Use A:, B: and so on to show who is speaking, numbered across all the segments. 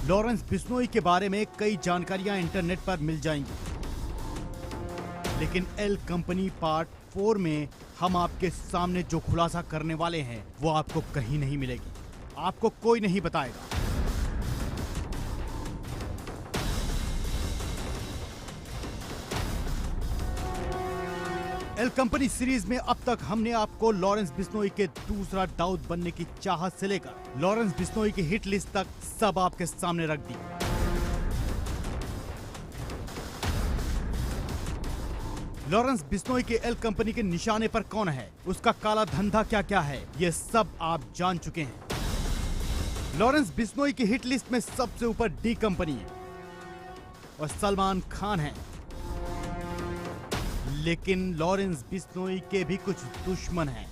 A: Lawrence Bishnoi के बारे में कई जानकारियां इंटरनेट पर मिल जाएंगी, लेकिन एल कंपनी पार्ट 4 में हम आपके सामने जो खुलासा करने वाले हैं वो आपको कहीं नहीं मिलेगी, आपको कोई नहीं बताएगा। एल कंपनी सीरीज में अब तक हमने आपको लॉरेंस बिश्नोई के दूसरा दाऊद बनने की चाहत से लेकर लॉरेंस बिश्नोई की हिट लिस्ट तक सब आपके सामने रख दी। लॉरेंस बिश्नोई के एल कंपनी के निशाने पर कौन है, उसका काला धंधा क्या क्या है, ये सब आप जान चुके हैं। लॉरेंस बिश्नोई की हिट लिस्ट में सबसे ऊपर डी कंपनी है और सलमान खान है, लेकिन लॉरेंस बिश्नोई के भी कुछ दुश्मन हैं,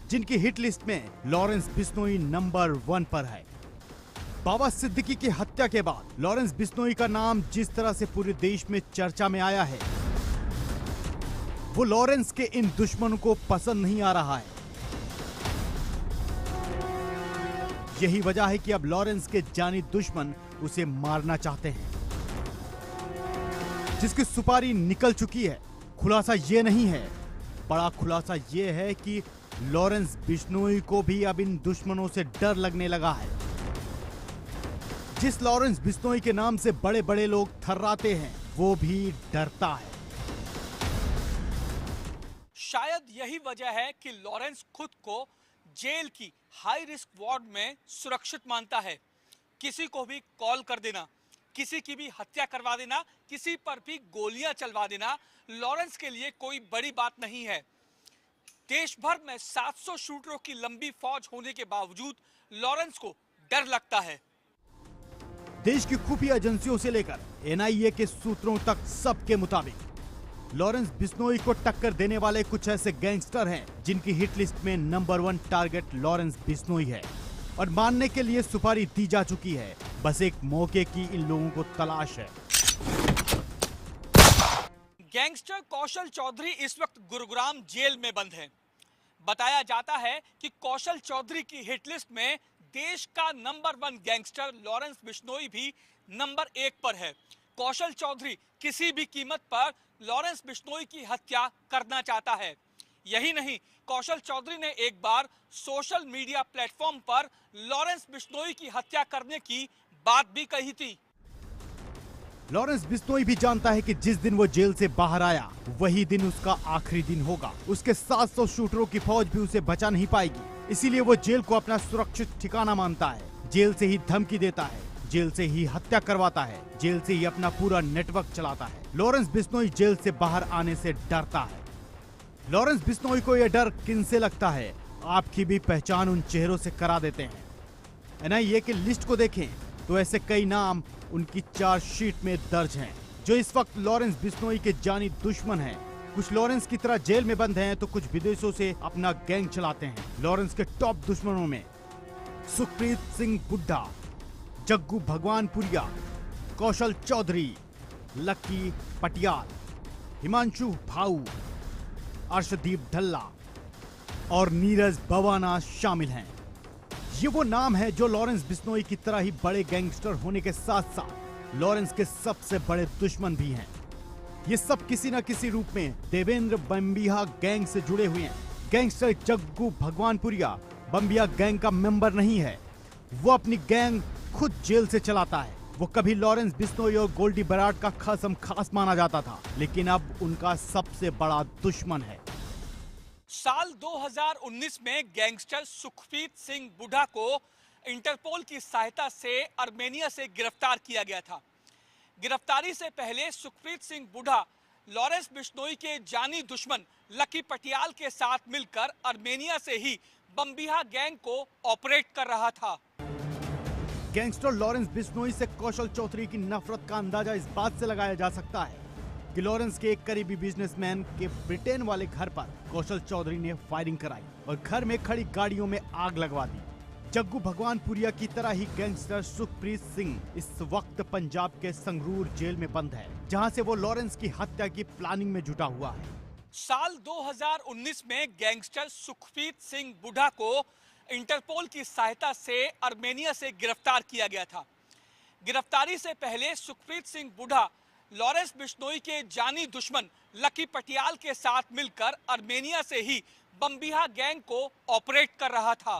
A: जिनकी हिट लिस्ट में लॉरेंस बिश्नोई नंबर 1 पर है। बाबा सिद्दीकी की हत्या के बाद लॉरेंस बिश्नोई का नाम जिस तरह से पूरे देश में चर्चा में आया है, वो लॉरेंस के इन दुश्मनों को पसंद नहीं आ रहा है। यही वजह है कि अब लॉरेंस के जानी दुश्मन उसे मारना चाहते हैं, जिसकी सुपारी निकल चुकी है। खुलासा ये नहीं है, बड़ा खुलासा ये है कि लॉरेंस बिश्नोई को भी अब इन दुश्मनों से डर लगने लगा है। जिस लॉरेंस बिश्नोई के नाम से बड़े बड़े लोग थर्राते हैं, वो भी डरता है।
B: शायद यही वजह है कि लॉरेंस खुद को जेल की हाई रिस्क वार्ड में सुरक्षित मानता है। किसी को भी कॉल कर देना, किसी की भी हत्या करवा देना, किसी पर भी गोलियां चलवा देना लॉरेंस के लिए कोई बड़ी बात नहीं है। देश भर में 700 शूटरों की लंबी फौज होने के बावजूद लॉरेंस को डर लगता है।
A: देश की खुफिया एजेंसियों से लेकर एनआईए के सूत्रों तक सबके मुताबिक लॉरेंस बिश्नोई को टक्कर देने वाले कुछ ऐसे गैंगस्टर हैं जिनकी हिट लिस्ट में नंबर 1 टारगेट लॉरेंस बिश्नोई है और मानने के लिए सुपारी दी जा चुकी है। बस एक मौके की इन लोगों को तलाश है।
B: गैंगस्टर कौशल चौधरी इस वक्त गुरुग्राम जेल में बंद है। बताया जाता है कि कौशल चौधरी की हिट लिस्ट में देश का नंबर 1 गैंगस्टर लॉरेंस बिश्नोई भी नंबर 1 पर है। कौशल चौधरी किसी भी कीमत पर लॉरेंस बिश्नोई की हत्या करना चाहता है। यही नहीं, कौशल चौधरी ने एक बार सोशल मीडिया प्लेटफॉर्म पर लॉरेंस बिश्नोई की हत्या करने की बात भी कही थी।
A: लॉरेंस बिश्नोई भी जानता है कि जिस दिन वो जेल से बाहर आया, वही दिन उसका आखिरी दिन होगा। उसके 700 शूटरों की फौज भी उसे बचा नहीं पाएगी, इसीलिए वो जेल को अपना सुरक्षित ठिकाना मानता है। जेल से ही धमकी देता है, जेल से ही हत्या करवाता है, जेल से ही अपना पूरा नेटवर्क चलाता है। लॉरेंस बिश्नोई जेल से बाहर आने से डरता है। लॉरेंस बिश्नोई को यह डर किनसे लगता है, आपकी भी पहचान उन चेहरों से करा देते हैं। एनआईए की लिस्ट को देखें तो ऐसे कई नाम उनकी चार्जशीट में दर्ज हैं, जो इस वक्त लॉरेंस बिश्नोई के जानी दुश्मन हैं। कुछ लॉरेंस की तरह जेल में बंद हैं तो कुछ विदेशों से अपना गैंग चलाते हैं। लॉरेंस के टॉप दुश्मनों में सुखप्रीत सिंह बुड्ढा, जग्गू भगवानपुरिया, कौशल चौधरी, लक्की पटियाल, हिमांशु भाऊ, अर्शदीप ढल्ला और नीरज बवाना शामिल हैं। ये वो नाम है जो लॉरेंस बिश्नोई की तरह ही बड़े गैंगस्टर होने के साथ साथ लॉरेंस के सबसे बड़े दुश्मन भी हैं। ये सब किसी न किसी रूप में देवेंद्र बम्बिया गैंग से जुड़े हुए हैं। गैंगस्टर जग्गू भगवानपुरिया बम्बिया गैंग का मेंबर नहीं है, वो अपनी गैंग खुद जेल से चलाता है। वो कभी लॉरेंस बिश्नोई और गोल्डी बराड का खासम खास माना जाता था, लेकिन अब उनका सबसे बड़ा दुश्मन है।
B: साल 2019 में गैंगस्टर सुखप्रीत सिंह बुड्ढा को इंटरपोल की सहायता से आर्मेनिया से गिरफ्तार किया गया था। गिरफ्तारी से पहले सुखप्रीत सिंह बुड्ढा लॉरेंस बिश्नोई के जानी दुश्मन लकी पटियाल के साथ मिलकर आर्मेनिया से ही बम्बिया गैंग को ऑपरेट कर रहा था।
A: गैंगस्टर लॉरेंस बिश्नोई से कौशल चौधरी की नफरत का अंदाजा इस बात से लगाया जा सकता है कि लॉरेंस के एक करीबी बिजनेसमैन के ब्रिटेन वाले घर पर कौशल चौधरी ने फायरिंग कराई और घर में खड़ी गाड़ियों में आग लगवा दी। जग्गू भगवानपुरिया की तरह ही गैंगस्टर सुखप्रीत सिंह इस वक्त पंजाब के संगरूर जेल में बंद है, जहां से वो लॉरेंस की हत्या की प्लानिंग में जुटा हुआ है।
B: साल 2019 में गैंगस्टर सुखप्रीत सिंह बुड्ढा को इंटरपोल की सहायता से आर्मेनिया से गिरफ्तार किया गया था। गिरफ्तारी से पहले सुखप्रीत सिंह बुढ़ा लॉरेंस बिश्नोई के जानी दुश्मन लकी पटियाल के साथ मिलकर आर्मेनिया से ही बम्बिहा गैंग को ऑपरेट कर रहा था।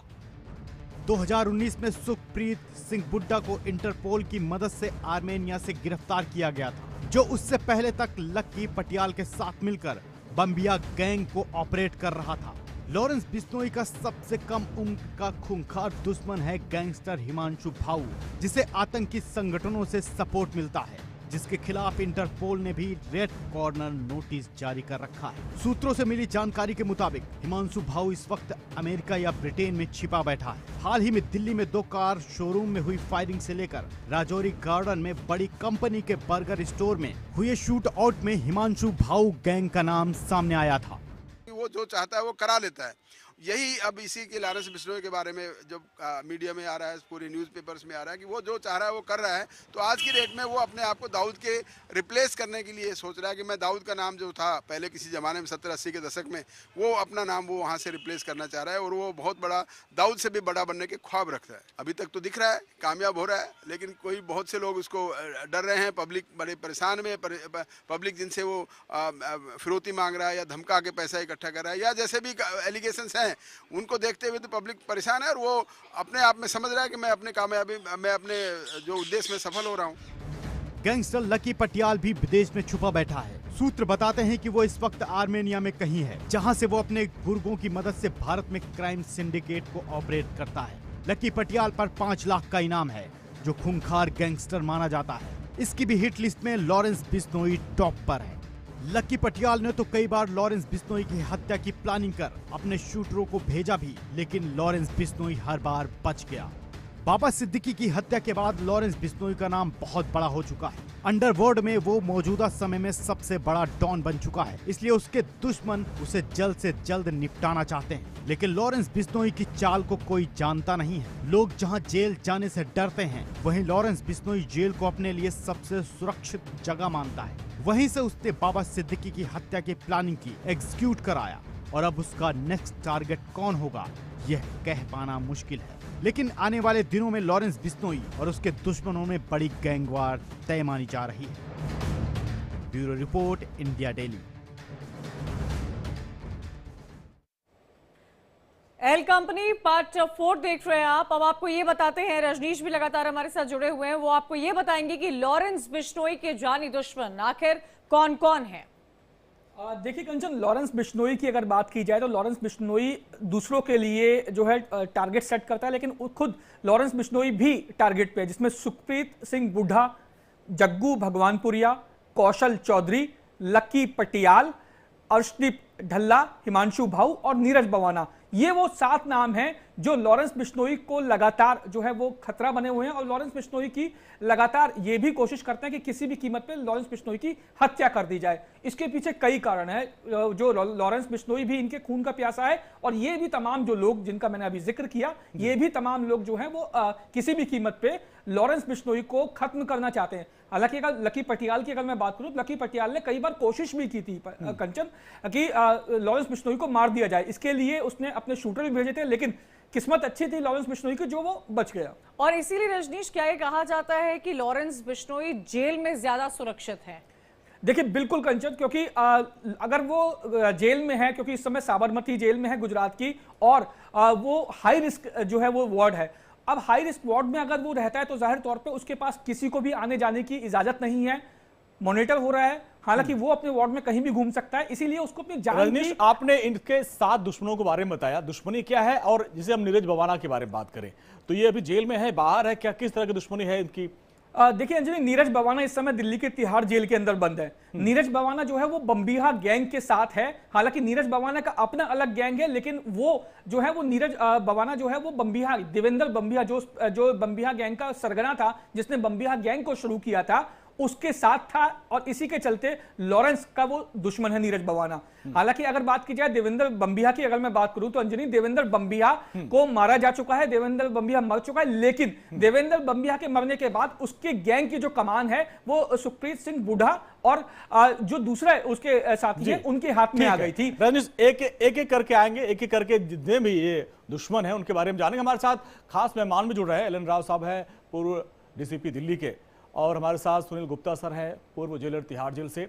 A: 2019 में सुखप्रीत सिंह बुड्ढा को इंटरपोल की मदद से आर्मेनिया से गिरफ्तार किया गया था, जो उससे पहले तक लकी पटियाल के साथ मिलकर बम्बिया गैंग को ऑपरेट कर रहा था। लॉरेंस बिश्नोई का सबसे कम उम्र का खूंखार दुश्मन है गैंगस्टर हिमांशु भाऊ, जिसे आतंकी संगठनों से सपोर्ट मिलता है, जिसके खिलाफ इंटरपोल ने भी रेड कॉर्नर नोटिस जारी कर रखा है। सूत्रों से मिली जानकारी के मुताबिक हिमांशु भाऊ इस वक्त अमेरिका या ब्रिटेन में छिपा बैठा है। हाल ही में दिल्ली में 2 कार शोरूम में हुई फायरिंग से लेकर राजौरी गार्डन में बड़ी कंपनी के बर्गर स्टोर में हुए शूट आउट में हिमांशु भाऊ गैंग का नाम सामने आया था।
C: वो जो चाहता है वो करा लेता है। यही अब इसी के लॉरेंस बिश्नोई के बारे में जब मीडिया में आ रहा है, पूरे न्यूज़पेपर्स में आ रहा है कि वो जो चाह रहा है वो कर रहा है। तो आज की डेट में वो अपने आप को दाऊद के रिप्लेस करने के लिए सोच रहा है कि मैं दाऊद का नाम जो था पहले किसी ज़माने में 70-80 के दशक में, वो अपना नाम वो वहाँ से रिप्लेस करना चाह रहा है और वो बहुत बड़ा दाऊद से भी बड़ा बनने के ख्वाब रखता है। अभी तक तो दिख रहा है कामयाब हो रहा है, लेकिन कोई बहुत से लोग उसको डर रहे हैं। पब्लिक बड़े परेशान में, पब्लिक जिनसे वो फिरौती मांग रहा है या धमका के पैसा इकट्ठा कर रहा है या जैसे भी एलिगेशंस हैं, उनको देखते हुए तो पब्लिक परेशान है और वो अपने आप में समझ रहा है कि मैं अपने कामयाबी, मैं अपने जो उद्देश्य में सफल हो रहा हूँ।
A: गैंगस्टर लकी पटियाल भी विदेश में छुपा बैठा है। सूत्र बताते हैं कि वो इस वक्त आर्मेनिया में कहीं है, जहां से वो अपने गुर्गों की मदद से भारत में क्राइम सिंडिकेट को ऑपरेट करता है। लकी पटियाल पर 5 लाख का इनाम है, जो खूंखार गैंगस्टर माना जाता है। इसकी भी हिट लिस्ट में लॉरेंस बिश्नोई टॉप पर है। लकी पटियाल ने तो कई बार लॉरेंस बिश्नोई की हत्या की प्लानिंग कर अपने शूटरों को भेजा भी, लेकिन लॉरेंस बिश्नोई हर बार बच गया। बाबा सिद्दीकी की हत्या के बाद लॉरेंस बिश्नोई का नाम बहुत बड़ा हो चुका है। अंडरवर्ल्ड में वो मौजूदा समय में सबसे बड़ा डॉन बन चुका है, इसलिए उसके दुश्मन उसे जल्द से जल्द निपटाना चाहते हैं। लेकिन लॉरेंस बिश्नोई की चाल को कोई जानता नहीं है। लोग जहां जेल जाने से डरते हैं, वहीं लॉरेंस बिश्नोई जेल को अपने लिए सबसे सुरक्षित जगह मानता है। वहीं से उसने बाबा सिद्दीकी की हत्या की प्लानिंग की, एग्जीक्यूट कराया, और अब उसका नेक्स्ट टारगेट कौन होगा यह कह पाना मुश्किल है। लेकिन आने वाले दिनों में लॉरेंस बिश्नोई और उसके दुश्मनों में बड़ी गैंगवार तय मानी जा रही है। Bureau report, India daily.
D: L company part 4 देख रहे हैं आप। अब आपको ये बताते हैं, रजनीश भी लगातार हमारे साथ जुड़े हुए हैं, वो आपको ये बताएंगे कि लॉरेंस बिश्नोई के जानी दुश्मन आखिर कौन कौन है।
B: देखिए कंचन, लॉरेंस बिश्नोई की अगर बात की जाए तो लॉरेंस बिश्नोई दूसरों के लिए जो है टारगेट सेट करता है, लेकिन खुद लॉरेंस बिश्नोई भी टारगेट पे है, जिसमें सुखप्रीत सिंह बुढ़ा, जग्गू भगवानपुरिया, कौशल चौधरी, लकी पटियाल, अर्शदीप ढल्ला, हिमांशु भाऊ और नीरज बवाना, ये वो 7 नाम हैं जो लॉरेंस बिश्नोई को लगातार जो है वो खतरा बने हुए हैं। और लॉरेंस बिश्नोई की लगातार ये भी कोशिश करते हैं कि किसी भी कीमत पे लॉरेंस बिश्नोई की हत्या कर दी जाए। इसके पीछे कई कारण हैं। जो लॉरेंस बिश्नोई भी इनके खून का प्यासा है, और ये भी तमाम जो लोग जिनका मैंने अभी जिक्र किया, ये भी तमाम लोग जो हैं वो किसी भी कीमत पे लॉरेंस बिश्नोई को खत्म करना चाहते हैं। हालांकि अगर लकी पटियाल की अगर मैं बात करूं, लकी पटियाल ने कई बार कोशिश भी की थी कंचन कि लॉरेंस बिश्नोई को मार दिया जाए। इसके लिए उसने अपने शूटर भी भेजे थे, लेकिन किस्मत अच्छी थी लॉरेंस बिश्नोई की, जो वो बच गया।
D: और इसीलिए रजनीश, क्या ये कहा जाता है कि लॉरेंस बिश्नोई जेल में ज्यादा सुरक्षित है?
B: देखिए बिल्कुल कंचन, क्योंकि अगर वो जेल में है, क्योंकि इस समय साबरमती जेल में है गुजरात की, और वो हाई रिस्क जो है वो वार्ड है। अब हाई रिस्क वार्ड में अगर वो रहता है तो जाहिर तौर पे उसके पास किसी को भी आने जाने की इजाजत नहीं है, मॉनिटर हो रहा है। हालांकि वो अपने वार्ड में कहीं भी घूम सकता है, इसीलिए उसको अपनी जान की।
E: आपने इनके 7 दुश्मनों के बारे में बताया, दुश्मनी क्या है, और जिसे हम नीरज बवाना के बारे में बात करें तो ये अभी जेल में है, बाहर है, क्या किस तरह की दुश्मनी है इनकी?
B: देखिए अंजलि, नीरज बवाना इस समय दिल्ली के तिहाड़ जेल के अंदर बंद है। नीरज बवाना जो है वो बम्बिहा गैंग के साथ है। हालांकि नीरज बवाना का अपना अलग गैंग है, लेकिन वो जो है वो नीरज बवाना जो है वो बम्बिहा, देवेंद्र बम्बिहा जो बम्बिहा गैंग का सरगना था, जिसने बम्बिहा गैंग को शुरू किया था, उसके साथ था, और इसी के चलते लॉरेंस का वो दुश्मन है नीरज बवाना। हालांकि अगर बात की जाए देवेंद्र बम्बिहा की, अगर मैं बात करूं तो अंजनी, देवेंद्र बम्बिहा को मारा जा चुका है, देवेंद्र बम्बिहा मर चुका है, लेकिन देवेंद्र बम्बिहा के मरने के बाद उसके गैंग की जो कमान है वो सुखप्रीत सिंह बुढ़ा और जो दूसरा उसके साथी है उनके हाथ में आ गई थी।
E: रजनीश, एक करके आएंगे, एक करके जितने भी ये दुश्मन है उनके बारे में जानेंगे। हमारे साथ खास मेहमान भी जुड़ रहे हैं। एल एन राव साहब है, पूर्व डीसीपी दिल्ली के, और हमारे साथ सुनील गुप्ता सर हैं, पूर्व जेलर तिहाड़ जेल से।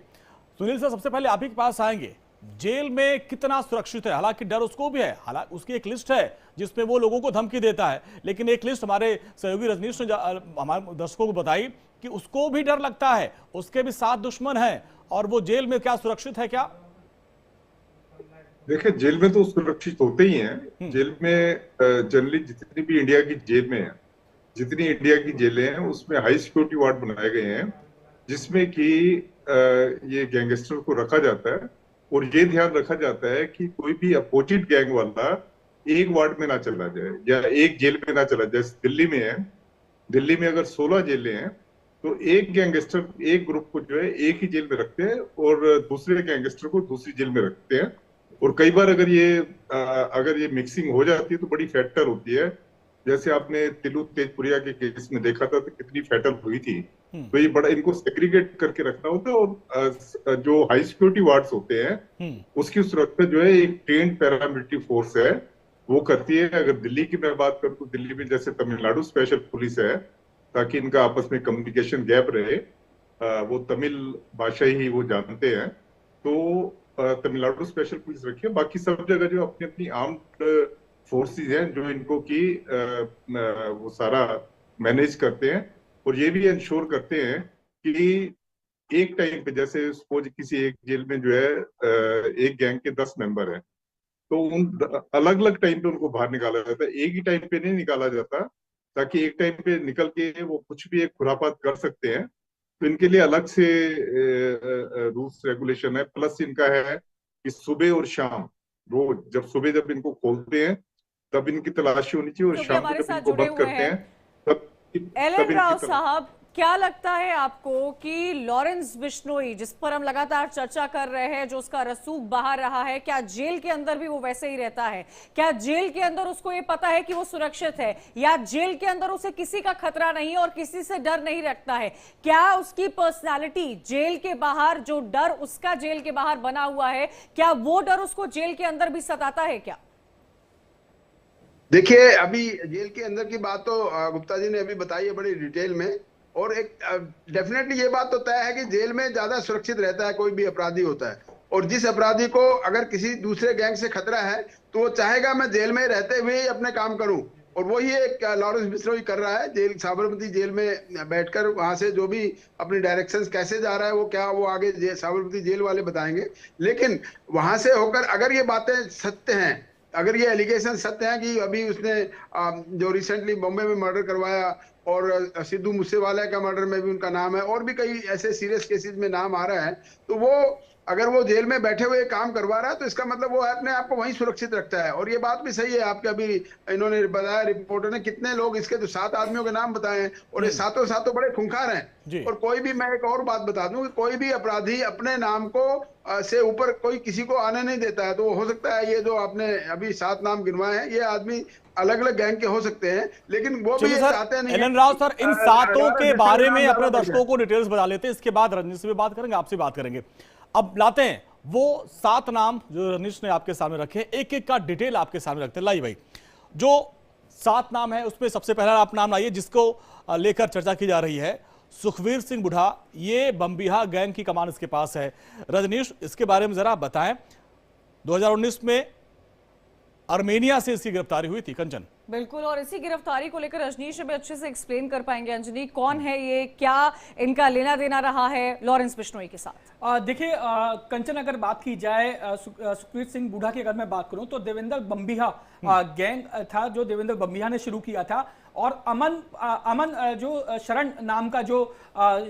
E: सुनील सर, सबसे पहले आप ही के पास आएंगे, जेल में कितना सुरक्षित है? हालांकि डर उसको भी है, हालांकि उसकी एक लिस्ट है जिसमें वो लोगों को धमकी देता है, लेकिन एक लिस्ट हमारे सहयोगी रजनीश ने हमारे दर्शकों को बताई कि उसको भी डर लगता है, उसके भी 7 दुश्मन हैं, और वो जेल में क्या सुरक्षित है क्या?
F: देखिए, जेल में तो सुरक्षित होते ही हैं। जेल में जनरली जितनी भी इंडिया की जेल में है, जितनी इंडिया की जेलें हैं उसमें हाई सिक्योरिटी वार्ड बनाए गए हैं, जिसमें कि ये गैंगस्टर को रखा जाता है, और ये ध्यान रखा जाता है कि कोई भी अपोजिट गैंग वाला एक वार्ड में ना चला जाए या एक जेल में ना चला जाए। दिल्ली में है, दिल्ली में अगर 16 जेलें हैं तो एक गैंगस्टर, एक ग्रुप को जो है एक ही जेल में रखते हैं और दूसरे गैंगस्टर को दूसरी जेल में रखते हैं। और कई बार अगर ये मिक्सिंग हो जाती है तो बड़ी फैक्टर होती है, जैसे आपने तिलू तेजपुरिया के केस में देखा था तो कितनी फैटल हुई थी। तो ये बड़ा इनको सेग्रीगेट करके रखना होता है, और जो हाई सिक्योरिटी वार्ड्स होते हैं उसकी सुरक्षा जो है एक ट्रेन्ड पैरामिलिट्री फोर्स है वो करती है। अगर दिल्ली की मैं बात करूं तो दिल्ली में जैसे तमिलनाडु स्पेशल पुलिस है, ताकि इनका आपस में कम्युनिकेशन गैप रहे, वो तमिल भाषा ही वो जानते हैं, तो तमिलनाडु स्पेशल पुलिस रखी है। बाकी सब जगह जो अपनी अपनी आर्म्ड फोर्सेस हैं जो इनको की वो सारा मैनेज करते हैं, और ये भी इंश्योर करते हैं कि एक टाइम पे, जैसे सपोज किसी एक जेल में जो है एक गैंग के 10 मेंबर हैं, तो उन अलग अलग टाइम पे उनको बाहर निकाला जाता है, एक ही टाइम पे नहीं निकाला जाता, ताकि एक टाइम पे निकल के वो कुछ भी एक खुरापात कर सकते हैं। तो इनके लिए अलग से रूल्स रेगुलेशन है। प्लस इनका है कि सुबह और शाम, रोज जब इनको खोलते हैं तब इनकी तलाशी होनी चाहिए, और शाम को जब इनको बंद करते हैं तब
D: एल.एन. राव साहब, क्या लगता है आपको कि लॉरेंस बिश्नोई, जिस पर हम लगातार चर्चा कर रहे हैं, जो उसका रसूख बाहर रहा है, क्या जेल के अंदर भी वो वैसे ही रहता है? क्या जेल के अंदर उसको ये पता है कि वो सुरक्षित है, या जेल के अंदर उसे किसी का खतरा नहीं और किसी से डर नहीं रखता है? क्या उसकी पर्सनालिटी जेल के बाहर, जो डर उसका जेल के बाहर बना हुआ है, क्या वो डर उसको जेल के अंदर भी सताता है क्या?
C: देखिए, अभी जेल के अंदर की बात तो गुप्ता जी ने अभी बताई है बड़ी डिटेल में, और एक डेफिनेटली ये बात तो तय है कि जेल में ज्यादा सुरक्षित रहता है कोई भी अपराधी होता है, और जिस अपराधी को अगर किसी दूसरे गैंग से खतरा है तो वो चाहेगा मैं जेल में रहते हुए ही अपने काम करूं, और वही एक लॉरेंस बिश्नोई कर रहा है। जेल साबरमती जेल में बैठकर वहां से जो भी अपनी डायरेक्शंस कैसे जा रहा है वो आगे साबरमती जेल वाले बताएंगे। लेकिन वहां से होकर अगर ये बातें सत्य हैं, अगर ये एलिगेशन सत्य है कि अभी उसने जो रिसेंटली बॉम्बे में मर्डर करवाया, और सिद्धू मूसेवाला का मर्डर में भी उनका नाम है, और भी कई ऐसे सीरियस केसेस में नाम आ रहा है, तो वो अगर वो जेल में बैठे हुए काम करवा रहा है तो इसका मतलब वो अपने आप को वहीं सुरक्षित रखता है। और ये बात भी सही है आपके, अभी इन्होंने बताया रिपोर्टर ने, कितने लोग इसके तो 7 आदमियों के नाम बताए हैं, और ये सातों बड़े खूंखार हैं। और कोई भी, मैं एक और बात बता दूं कि कोई भी अपराधी अपने नाम को से ऊपर कोई किसी को आने नहीं देता है। तो हो सकता है ये जो आपने अभी 7 नाम गिनवाए हैं, ये आदमी अलग अलग गैंग के हो सकते हैं, लेकिन वो भी ये चाहते नहीं।
E: एल.एन. राव सर, इन 7 के बारे में अपने दर्शकों को डिटेल्स बता लेते हैं, इसके बाद रजनीश से भी बात करेंगे, आपसे बात करेंगे। अब लाते हैं वो 7 नाम जो रजनीश ने आपके सामने रखे, एक एक का डिटेल आपके सामने रखते हैं। लाई भाई, जो 7 नाम है उसमें सबसे पहला आप नाम लाइए जिसको लेकर चर्चा की जा रही है, सुखवीर सिंह बुढ़ा। ये बम्बिहा गैंग की कमान इसके पास है। रजनीश, इसके बारे में जरा बताएं। 2019 में आर्मेनिया से इसकी गिरफ्तारी हुई थी। कंचन,
D: बिल्कुल, और इसी गिरफ्तारी को लेकर रजनीश अभी अच्छे से एक्सप्लेन कर पाएंगे। अंजनी, कौन है ये, क्या इनका लेना देना रहा है लॉरेंस बिश्नोई के साथ?
G: देखिए कंचन, अगर बात की जाए सुखवीर सिंह बुढ़ा की, अगर मैं बात करूं तो देवेंद्र बम्बिहा गैंग था जो देवेंद्र बम्बिहा ने शुरू किया था, और अमन जो शरण नाम का जो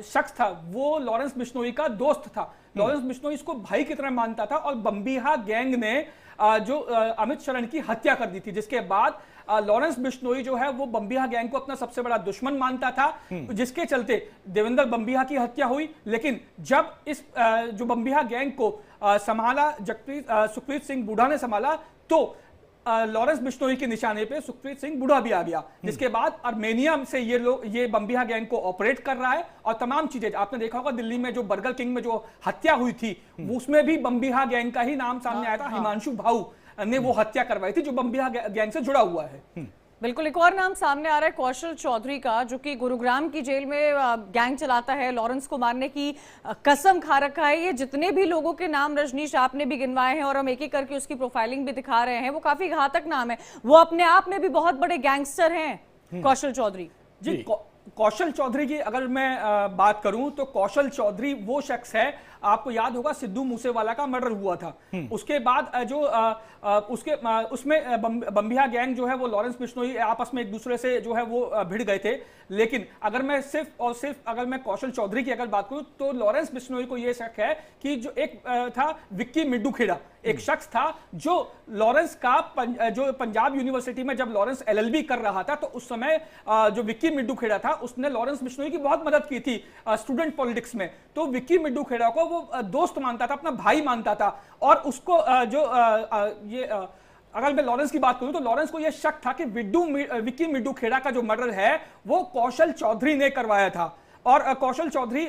G: शख्स था वो लॉरेंस बिश्नोई का दोस्त था। लॉरेंस बिश्नोई इसको भाई की तरह मानता था, और बम्बिहा गैंग ने जो अमित शरण की हत्या कर दी थी, जिसके बाद लॉरेंस बिश्नोई जो है वो बम्बिहा गैंग को अपना सबसे बड़ा दुश्मन मानता था, जिसके चलते देवेंद्र बम्बिहा की हत्या हुई। लेकिन जब इस जो बम्बिहा गैंग को संभाला सुखप्रीत सिंह बुढ़ा ने संभाला, तो लॉरेंस बिश्नोई के निशाने पे सुखप्रीत सिंह बुढ़ा भी आ गया, जिसके बाद आर्मेनिया से ये बम्बिहा गैंग को ऑपरेट कर रहा है। और तमाम चीजें आपने देखा होगा, दिल्ली में जो बर्गर किंग में जो हत्या हुई थी उसमें भी बम्बिहा गैंग का ही नाम सामने आया था। हिमांशु भाऊ ने वो हत्या करवाई थी जो बम्बिहा गैंग से जुड़ा हुआ है।
D: बिल्कुल। एक और नाम सामने आ रहा है कौशल चौधरी का, जो कि गुरुग्राम की जेल में गैंग चलाता है, लॉरेंस को मारने की कसम खा रखा है। ये जितने भी लोगों के नाम रजनीश आपने भी गिनवाए हैं और हम एक एक करके उसकी प्रोफाइलिंग भी दिखा रहे हैं, वो काफी घातक नाम है। वो अपने आप में भी बहुत बड़े गैंगस्टर हैं कौशल चौधरी
G: जी। कौशल चौधरी की अगर मैं बात करूं तो कौशल चौधरी वो शख्स है, आपको याद होगा सिद्धू मूसेवाला का मर्डर हुआ था, उसके बाद जो उसमें बम्बिहा गैंग जो है वो लॉरेंस बिश्नोई आपस में एक दूसरे से जो है वो भिड़ गए थे। लेकिन अगर मैं सिर्फ और सिर्फ अगर मैं कौशल चौधरी की अगर बात करूं तो लॉरेंस बिश्नोई को यह शक है कि जो एक था विक्की मिड्डू खेड़ा, एक शख्स था जो लॉरेंस का जो पंजाब यूनिवर्सिटी में जब लॉरेंस एलएलबी कर रहा था तो उस समय जो विक्की मिड्डू खेड़ा था उसने लॉरेंस बिश्नोई की बहुत मदद की थी स्टूडेंट पॉलिटिक्स में। तो विक्की मिड्डू खेड़ा को वो दोस्त मानता था, अपना भाई मानता था, और उसको अगर मैं लॉरेंस की बात करूं तो लॉरेंस को यह शक था कि विक्की मिड्डू खेड़ा का जो मर्डर है वो कौशल चौधरी ने करवाया था। और कौशल चौधरी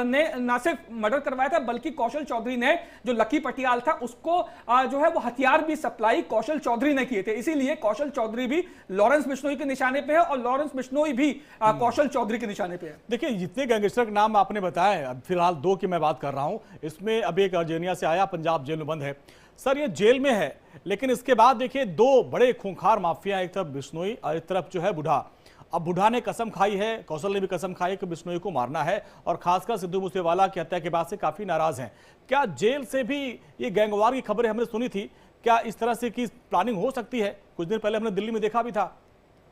G: ने न सिर्फ मर्डर करवाया था बल्कि कौशल चौधरी ने जो लकी पटियाल था उसको जो है वो हथियार भी सप्लाई कौशल चौधरी ने किए थे। इसीलिए कौशल चौधरी भी लॉरेंस बिश्नोई के निशाने पे है और लॉरेंस बिश्नोई भी कौशल चौधरी के निशाने पे है।
E: देखिए, जितने गैंगस्टर के नाम आपने बताए, अब फिलहाल 2 की मैं बात कर रहा हूं, इसमें अब एक अर्जेनिया से आया, पंजाब जेल में बंद है। सर ये जेल में है, लेकिन इसके बाद देखिए 2 बड़े खूंखार माफिया, एक तरफ बिश्नोई और एक तरफ जो है बुढ़ा। अब बुढ़ा ने कसम खाई है, कौशल ने भी कसम खाई है कि बिश्नोई को मारना है, और खासकर सिद्धू मूसेवाला की हत्या के बाद से काफी नाराज हैं। क्या जेल से भी ये गैंगवार की खबरें हमने सुनी थी, क्या इस तरह से की प्लानिंग हो सकती है? कुछ दिन पहले हमने दिल्ली में देखा भी था।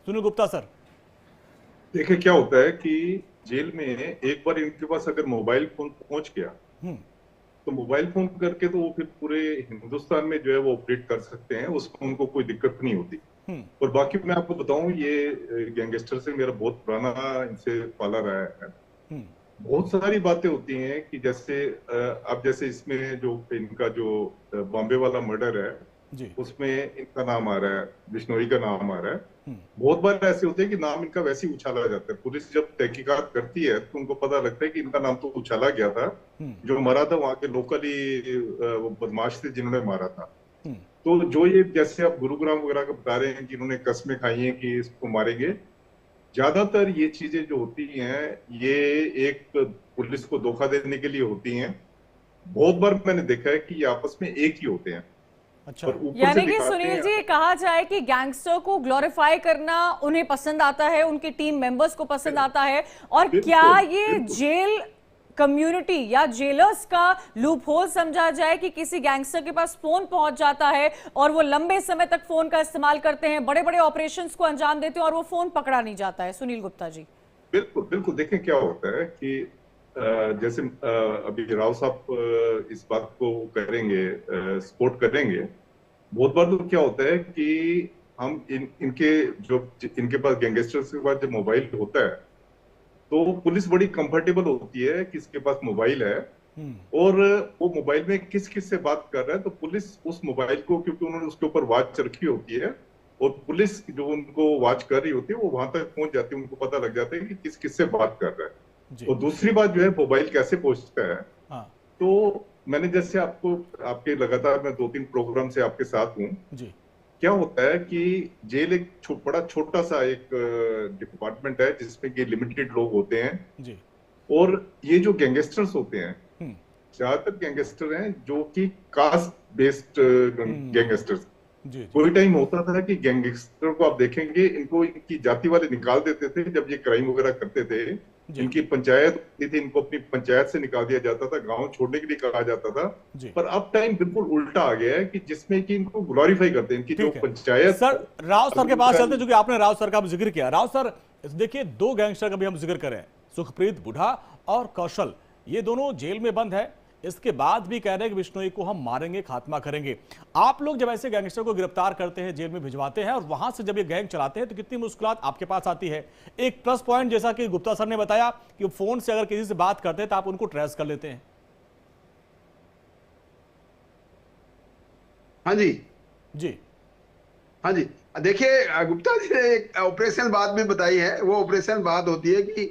E: सुनील गुप्ता सर,
F: देखिए क्या होता है कि जेल में एक बार इनके पास अगर मोबाइल फोन पहुंच गया तो मोबाइल फोन करके तो वो फिर पूरे हिंदुस्तान में जो है वो ऑपरेट कर सकते हैं, उसमें उनको कोई दिक्कत नहीं होती। और बाकी मैं आपको बताऊं, ये गैंगस्टर से मेरा बहुत पुराना इनसे पाला रहा है। बहुत सारी बातें होती हैं कि जैसे अब जैसे इसमें जो इनका जो बॉम्बे वाला मर्डर है उसमें इनका नाम आ रहा है, बिश्नोई का नाम आ रहा है। बहुत बार ऐसे होते हैं कि नाम इनका वैसे ही उछाला जाता है। पुलिस जब तहकीकात करती है तो उनको पता लगता है कि इनका नाम तो उछाला गया था, जो मरा था वहां के लोकली बदमाश थे जिन्होंने मारा था। तो जो ये जैसे आप गुरुग्राम वगैरह का बता रहे हैं कि इन्होंने कस्में खाई हैं कि इसको मारेंगे, ज्यादातर ये चीजें जो होती हैं ये एक पुलिस को धोखा देने के लिए होती हैं। बहुत बार मैंने देखा है कि ये आपस में एक ही होते हैं।
E: अच्छा,
D: यानी कि सुनील जी, कहा जाए कि गैंगस्टर को ग्लोरीफाई करना उन्हें पसंद आता है, उनके टीम मेंबर्स को पसंद आता है। और क्या ये जेल कम्युनिटी या जेलर्स का लूप होल समझा जाए कि किसी गैंगस्टर के पास फोन पहुंच जाता है और वो लंबे समय तक फोन का इस्तेमाल करते हैं, बड़े बड़े ऑपरेशंस को अंजाम देते हैं और वो फोन पकड़ा नहीं जाता है? सुनील गुप्ता जी।
F: बिल्कुल बिल्कुल, देखें क्या होता है कि जैसे अभी राव साहब इस बात को करेंगे, सपोर्ट करेंगे। बहुत बार तो क्या होता है कि हम इनके पास गैंगस्टर्स के पास जब मोबाइल होता है तो पुलिस बड़ी कंफर्टेबल होती है कि इसके पास मोबाइल है और वो मोबाइल में किस किस से बात कर रहा है, तो पुलिस उस मोबाइल को, क्योंकि उन्होंने उसके ऊपर वॉच रखी होती है और पुलिस जो उनको वॉच कर रही होती है वो वहां तक पहुंच जाती है, उनको पता लग जाता है कि किस किस से बात कर रहा है। और दूसरी बात जो है मोबाइल कैसे पहुंचता है। तो मैंने जैसे आपके लगातार मैं 2-3 प्रोग्राम से आपके साथ हूँ। क्या होता है कि जेल एक बड़ा छोटा सा एक डिपार्टमेंट है जिसमें कि लिमिटेड लोग होते हैं और ये जो गैंगस्टर्स होते हैं, ज्यादातर गैंगस्टर हैं जो कि कास्ट बेस्ड गैंगस्टर्स। कोई टाइम होता था कि गैंगस्टर को आप देखेंगे इनको इनकी जाति वाले निकाल देते थे जब ये क्राइम वगैरह करते थे। इनकी पंचायत होती थी, इनको अपनी पंचायत से निकाल दिया जाता था, गांव छोड़ने के लिए कहा जाता था। पर अब टाइम बिल्कुल उल्टा आ गया है कि जिसमें कि इनको ग्लोरीफाई करते हैं, इनकी जो पंचायत।
E: सर राव सर के पास चलते, जो कि आपने राव सर का जिक्र किया। राव सर देखिए, 2 गैंगस्टर का भी हम जिक्र करें, सुखप्रीत बुढ़ा और कौशल, ये दोनों जेल में बंद है। इसके बाद भी कह रहे हैं कि बिश्नोई को हम मारेंगे, खात्मा करेंगे। आप लोग जब ऐसे गैंगस्टर को गिरफ्तार करते हैं, जेल में भिजवाते हैं और वहां से जब ये गैंग चलाते हैं तो कितनी मुश्किलात आपके पास आती है। एक प्लस पॉइंट जैसा कि गुप्ता सर ने बताया कि फोन से अगर किसी से बात करते हैं तो आप उनको ट्रेस कर लेते हैं।
C: हाँ जी
E: जी,
C: हाँ जी। देखिए गुप्ता जी ने एक ऑपरेशन बात भी बताई है। वो ऑपरेशन बात होती है कि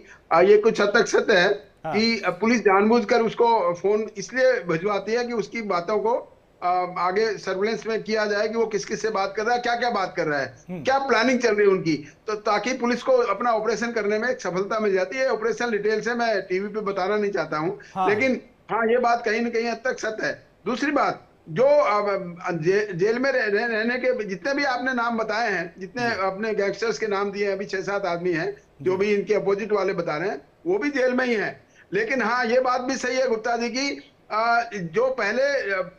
C: ये कुछ हद तक सत्य है कि पुलिस जानबूझकर उसको फोन इसलिए भिजवाती है कि उसकी बातों को आगे सर्विलेंस में किया जाए कि वो किस किस से बात कर रहा है, क्या क्या बात कर रहा है, क्या प्लानिंग चल रही है उनकी, तो ताकि पुलिस को अपना ऑपरेशन करने में एक सफलता मिल जाती है। ऑपरेशन डिटेल से मैं टीवी पे बताना नहीं चाहता हूँ, लेकिन हाँ ये बात कहीं ना कहीं हद तक सत्य है। दूसरी बात, जो जेल में रहने के जितने भी आपने नाम बताए हैं, जितने अपने गैंगस्टर्स के नाम दिए हैं, अभी 6-7 आदमी हैं जो भी इनके अपोजिट वाले बता रहे हैं, वो भी जेल में ही है। लेकिन हाँ ये बात भी सही है गुप्ता जी की, जो पहले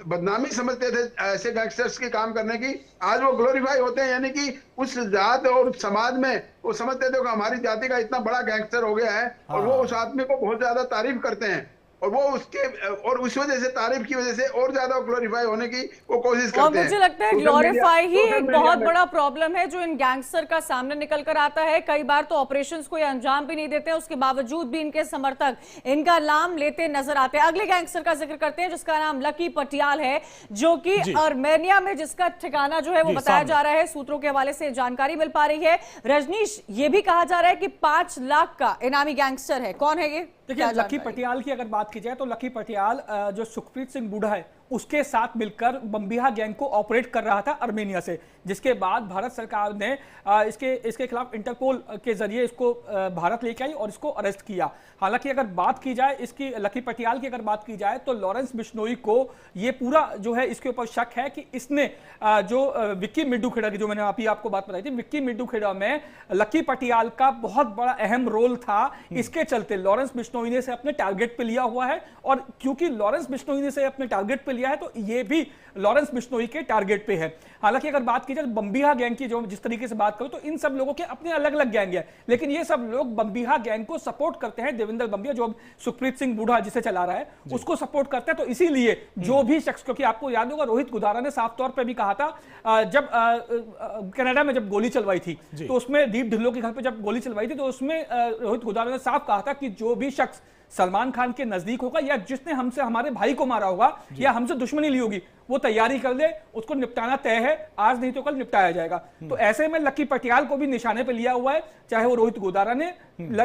C: बदनामी समझते थे ऐसे गैंगस्टर्स के काम करने की, आज वो ग्लोरीफाई होते हैं। यानी कि उस जात और समाज में वो समझते थे कि हमारी जाति का इतना बड़ा गैंगस्टर हो गया है, और वो उस आदमी को बहुत ज्यादा तारीफ करते हैं, और वो उसके और उस वजह से, तारीफ की वजह से और ज्यादा ग्लोरीफाई होने की वो कोशिश करते हैं।
D: और मुझे लगता है ग्लोरीफाई ही एक बहुत बड़ा प्रॉब्लम है जो इन गैंगस्टर का सामने निकल कर आता है। कई बार तो ऑपरेशंस को अंजाम भी नहीं देते हैं, उसके बावजूद भी इनके समर्थक इनका नाम लेते नजर आते हैं। अगले गैंगस्टर का जिक्र करते हैं जिसका नाम लकी पटियाल है, जो कि आर्मेनिया में जिसका ठिकाना जो है वो बताया जा रहा है। सूत्रों के हवाले से जानकारी मिल पा रही है। रजनीश, ये भी कहा जा रहा है कि 5 लाख का इनामी गैंगस्टर है। कौन है ये?
G: देखिए, लकी पटियाल की अगर बात की जाए तो लकी पटियाल जो सुखप्रीत सिंह बूढ़ा है उसके साथ मिलकर बम्बिहा गैंग को ऑपरेट कर रहा था आर्मेनिया से, जिसके बाद भारत सरकार ने इसके खिलाफ इंटरपोल के जरिए इसको भारत लेके आई और इसको अरेस्ट किया। हालांकि अगर बात की जाए इसकी, लकी पटियाल की अगर बात की जाए तो लॉरेंस बिश्नोई को ये पूरा जो है इसके ऊपर शक है कि इसने जो विक्की मिड्डू खेड़ा की, जो मैंने अभी आपको बात बताई थी, विक्की मिड्डू खेड़ा में लकी पटियाल का बहुत बड़ा अहम रोल था। इसके चलते लॉरेंस बिश्नोई ने इसे अपने टारगेट पे लिया हुआ है, और क्योंकि लॉरेंस बिश्नोई ने इसे अपने टारगेट पे लिया है तो ये भी लॉरेंस बिश्नोई के टारगेट पे है। हालांकि अगर बात की जाए बम्बिहा गैंग की, जो जिस तरीके से बात करूं तो इन सब लोगों के अपने अलग अलग गैंग है, लेकिन ये सब लोग बम्बिहा गैंग को सपोर्ट करते हैं। देवेंद्र बम्बिहा जो सुखप्रीत सिंह बूढ़ा जिसे चला रहा है उसको सपोर्ट करते हैं। तो इसीलिए जो भी शख्स, क्योंकि आपको याद होगा रोहित गुदारा ने साफ तौर पर भी कहा था जब कनाडा में जब गोली चलवाई थी तो उसमें, दीप ढिल्लों के घर पर जब गोली चलवाई थी तो उसमें रोहित गुदारा ने साफ कहा था कि जो भी शख्स सलमान खान के नजदीक होगा या जिसने हमसे हमारे भाई को मारा होगा या हमसे दुश्मनी ली होगी, वो तैयारी कर ले, उसको निपटाना तय है, आज नहीं तो कल निपटाया जाएगा। तो ऐसे में लकी पटियाल को भी निशाने पे लिया हुआ है, चाहे वो रोहित गोदारा ने,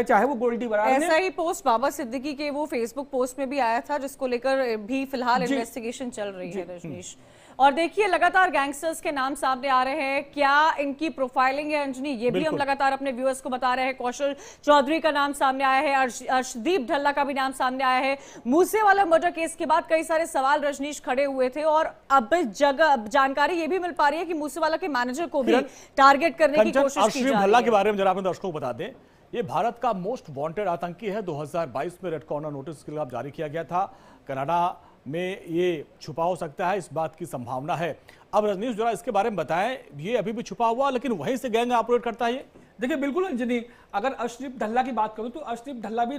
G: चाहे वो गोल्डी बराड़ ने।
D: ऐसा ही पोस्ट बाबा सिद्दीकी के वो फेसबुक पोस्ट में भी आया था, जिसको लेकर भी फिलहाल इन्वेस्टिगेशन चल रही है रजनीश। और देखिए लगातार गैंगस्टर्स के नाम सामने आ रहे हैं, क्या इनकी प्रोफाइलिंग है अंजनी, ये भी हम लगातार अपने व्यूअर्स को बता रहे हैं। कौशल चौधरी का नाम सामने आया है, अर्शदीप ढल्ला का भी नाम सामने आया है। मूसेवाला मर्डर केस के बाद कई सारे सवाल रजनीश खड़े हुए थे, और अब जानकारी ये भी मिल पा रही है कि मूसेवाला के मैनेजर को भी टारगेट करने की कोशिश की जा रही है।
E: ढल्ला के बारे में जरा अपने दर्शकों को बता दें, ये भारत का मोस्ट वांटेड आतंकी है। 2022 में रेड कॉर्नर नोटिस के खिलाफ जारी किया गया था। कनाडा में ये छुपा हो सकता है, इस बात की संभावना है। अब रजनीश जरा इसके बारे में बताएं, ये अभी भी छुपा हुआ लेकिन वहीं से गैंग ऑपरेट करता है ये?
G: देखिए बिल्कुल अंजनी, अगर अर्शदीप ढल्ला की बात करूं तो अर्शदीप ढल्ला भी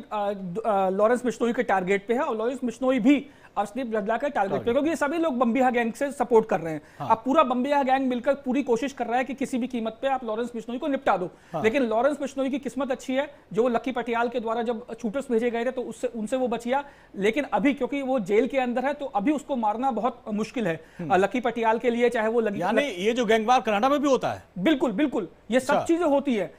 G: लॉरेंस बिश्नोई के टारगेट पे है, और लॉरेंस बिश्नोई भी अर्शदीप ढल्ला के टारगेट पे, क्योंकि ये सभी लोग बम्बिहा गैंग से सपोर्ट कर रहे हैं। अब पूरा बम्बिहा गैंग मिलकर पूरी कोशिश कर रहा है कि किसी भी कीमत पे आप लॉरेंस बिश्नोई को निपटा दो। लेकिन लॉरेंस बिश्नोई की किस्मत अच्छी है, जो लकी पटियाल के द्वारा जब शूटर्स भेजे गए थे तो उनसे वो बच गया। लेकिन अभी क्योंकि वो जेल के अंदर है तो अभी उसको मारना बहुत मुश्किल है लकी पटियाल के लिए, चाहे वो
E: ये जो गैंगवार कनाडा में भी होता है?
G: बिल्कुल बिल्कुल, ये सब चीजें होती है।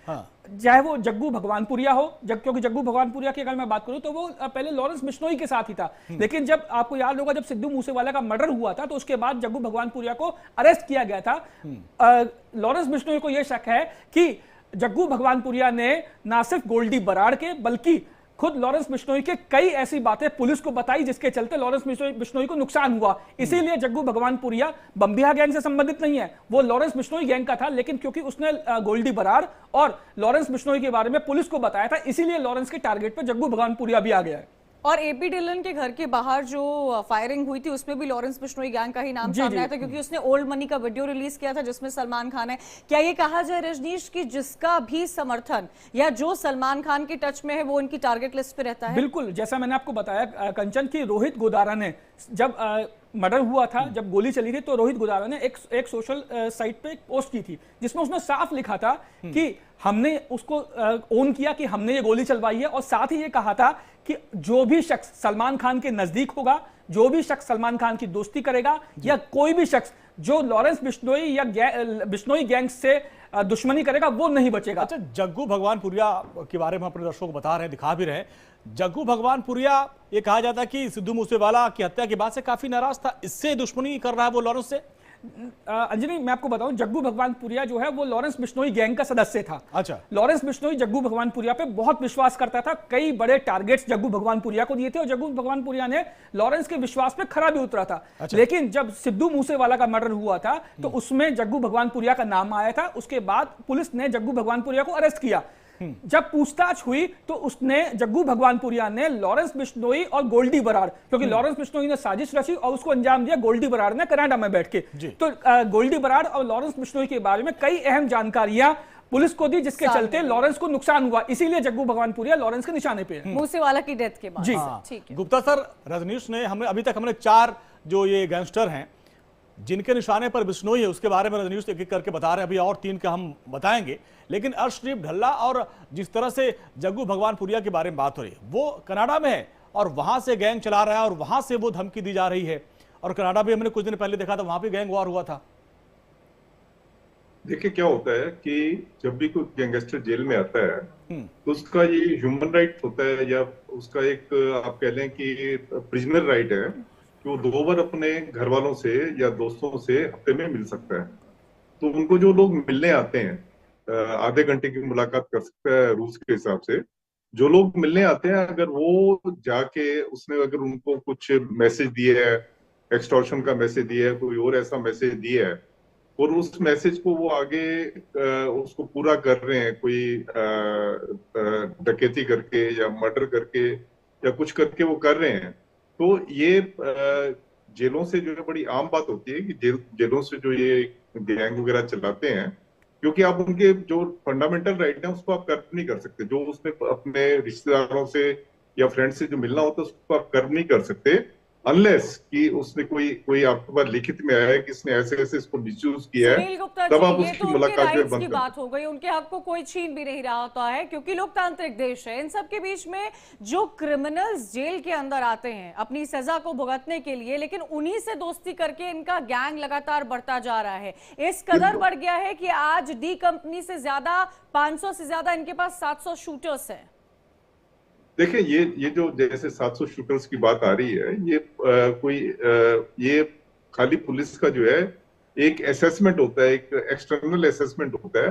G: चाहे वो जग्गू भगवानपुरिया हो, क्योंकि जग्गू भगवानपुरिया की अगर मैं बात करूं तो वो पहले लॉरेंस बिश्नोई के साथ ही था, लेकिन जब आपको याद होगा जब सिद्धू मूसेवाला का मर्डर हुआ था तो उसके बाद जग्गू भगवानपुरिया को अरेस्ट किया गया था। लॉरेंस बिश्नोई को यह शक है कि जग्गू भगवानपुरिया ने ना सिर्फ गोल्डी बराड़ के बल्कि खुद लॉरेंस बिश्नोई के कई ऐसी बातें पुलिस को बताई जिसके चलते लॉरेंस बिश्नोई को नुकसान हुआ। इसीलिए जग्गू भगवानपुरिया बम्बिहा गैंग से संबंधित नहीं है, वो लॉरेंस बिश्नोई गैंग का था, लेकिन क्योंकि उसने गोल्डी बराड़ और लॉरेंस बिश्नोई के बारे में पुलिस को बताया था, इसीलिए लॉरेंस के टारगेट पर जग्गू भगवानपुरिया भी आ गया है।
D: और एपी डिलन के घर के बाहर जो फायरिंग हुई थी उसमें भी लॉरेंस बिश्नोई गैंग का ही नाम सामने आया था, क्योंकि उसने ओल्ड मनी का वीडियो रिलीज किया था जिसमें सलमान खान है। क्या ये कहा जाए रजनीश कि जिसका भी समर्थन या जो सलमान खान के टच में है वो उनकी टारगेट लिस्ट पे रहता है?
G: बिल्कुल, जैसा मैंने आपको बताया कंचन की, रोहित गोदारा ने जब मर्डर हुआ था, जब गोली चली थी, तो रोहित गोदारा ने एक सोशल साइट पे एक पोस्ट की थी जिसमें उसने साफ लिखा था कि हमने उसको ओन किया कि हमने ये गोली चलवाई है, और साथ ही ये कहा था कि जो भी शख्स सलमान खान के नजदीक होगा, जो भी शख्स सलमान खान की दोस्ती करेगा, या कोई भी शख्स जो लॉरेंस बिश्नोई या बिश्नोई गैंग से दुश्मनी करेगा, वो नहीं बचेगा।
E: अच्छा, जग्गू भगवानपुरिया के बारे में अपने दर्शकों को बता रहे हैं, दिखा भी रहे हैं। जग्गू भगवानपुरिया, ये कहा जाता है कि सिद्धू मूसेवाला की हत्या के बाद से काफी नाराज था, इससे दुश्मनी कर रहा है वो लॉरेंस से।
G: अंजनी, मैं आपको बताऊं, जग्गू भगवानपुरिया जो है वो लॉरेंस बिश्नोई गैंग का सदस्य था।
E: अच्छा।
G: लॉरेंस बिश्नोई जग्गू भगवानपुरिया पे बहुत विश्वास करता था, कई बड़े टारगेट्स जग्गू भगवानपुरिया को दिए थे, और जग्गू भगवानपुरिया ने लॉरेंस के विश्वास पे खरा भी उतरा था।
E: अच्छा।
G: लेकिन जब सिद्धू मूसेवाला का मर्डर हुआ था तो उसमें जग्गू भगवानपुरिया का नाम आया था। उसके बाद पुलिस ने जग्गू भगवानपुरिया को अरेस्ट किया। जब पूछताछ हुई तो उसने, जग्गू भगवानपुरिया ने लॉरेंस बिश्नोई और गोल्डी बराड़, क्योंकि लॉरेंस बिश्नोई ने साजिश रची और उसको अंजाम दिया गोल्डी बराड़ ने कनाडा में बैठ के, तो गोल्डी बराड़ और लॉरेंस बिश्नोई के बारे में कई अहम जानकारियां पुलिस को दी, जिसके चलते लॉरेंस को नुकसान हुआ। इसीलिए जग्गू भगवानपुरिया लॉरेंस के निशाने पे है,
D: मूसेवाला की डेथ के बाद।
G: जी
D: ठीक है।
E: गुप्ता सर, रजनीश ने, हमने अभी तक हमने 4 जो ये गैंगस्टर हैं जिनके निशाने पर बिश्नोई है, उसके बारे में रजनीश एक एक करके बता रहे हैं, अभी और 3 का हम बताएंगे। लेकिन अर्शदीप ढल्ला और जिस तरह से जग्गू भगवानपुरिया के बारे में बात हो रही है, वो कनाडा में है और वहां से गैंग चला रहा है और वहां से वो धमकी दी जा रही है, और कनाडा भी हमने कुछ दिन पहले देखा था, वहां भी गैंग वॉर हुआ था।
F: देखिए क्या होता है कि जब भी कोई गैंगस्टर जेल में आता है तो उसका ये ह्यूमन राइट होता है, या उसका एक आप कह लें कि प्रिजनर राइट है कि वो 2 बार अपने घर वालों से या दोस्तों से हफ्ते में मिल सकता है। तो उनको जो लोग मिलने आते हैं, आधे घंटे की मुलाकात कर सकता है रूल्स के हिसाब से। जो लोग मिलने आते हैं, अगर वो जाके उसने अगर उनको कुछ मैसेज दिए है, एक्सटॉर्शन का मैसेज दिया है, कोई और ऐसा मैसेज दिया है, और उस मैसेज को वो आगे उसको पूरा कर रहे हैं, कोई डकैती करके या मर्डर करके या कुछ करके वो कर रहे हैं, तो ये जेलों से जो है बड़ी आम बात होती है कि जेलों से जो ये गैंग वगैरह चलाते हैं, क्योंकि आप उनके जो फंडामेंटल राइट है उसको आप कर नहीं कर सकते। जो उसने अपने रिश्तेदारों से या फ्रेंड से जो मिलना होता है उसको आप कर नहीं कर सकते, अनलेस कि उसने कोई आपके पास लिखित में आया है कि इसने ऐसे ऐसे इसको मिसयूज किया है, तब आप उसकी मुलाकात जो बंद
D: की बात हो गई। उनके हक को कोई छीन भी नहीं रहा होता है, क्योंकि लोकतांत्रिक देश है। इन सब के बीच में जो क्रिमिनल्स जेल के अंदर आते हैं अपनी सजा को भुगतने के लिए, लेकिन उन्हीं से दोस्ती करके इनका गैंग लगातार बढ़ता जा रहा है। इस कदर बढ़ गया है कि आज डी कंपनी से ज्यादा, 500 से ज्यादा इनके पास 700 शूटर्स हैं।
F: देखिए ये जो जैसे 700 शूटर्स की बात आ रही है, ये खाली पुलिस का जो है एक असेसमेंट होता है, एक एक्सटर्नल असेसमेंट होता है।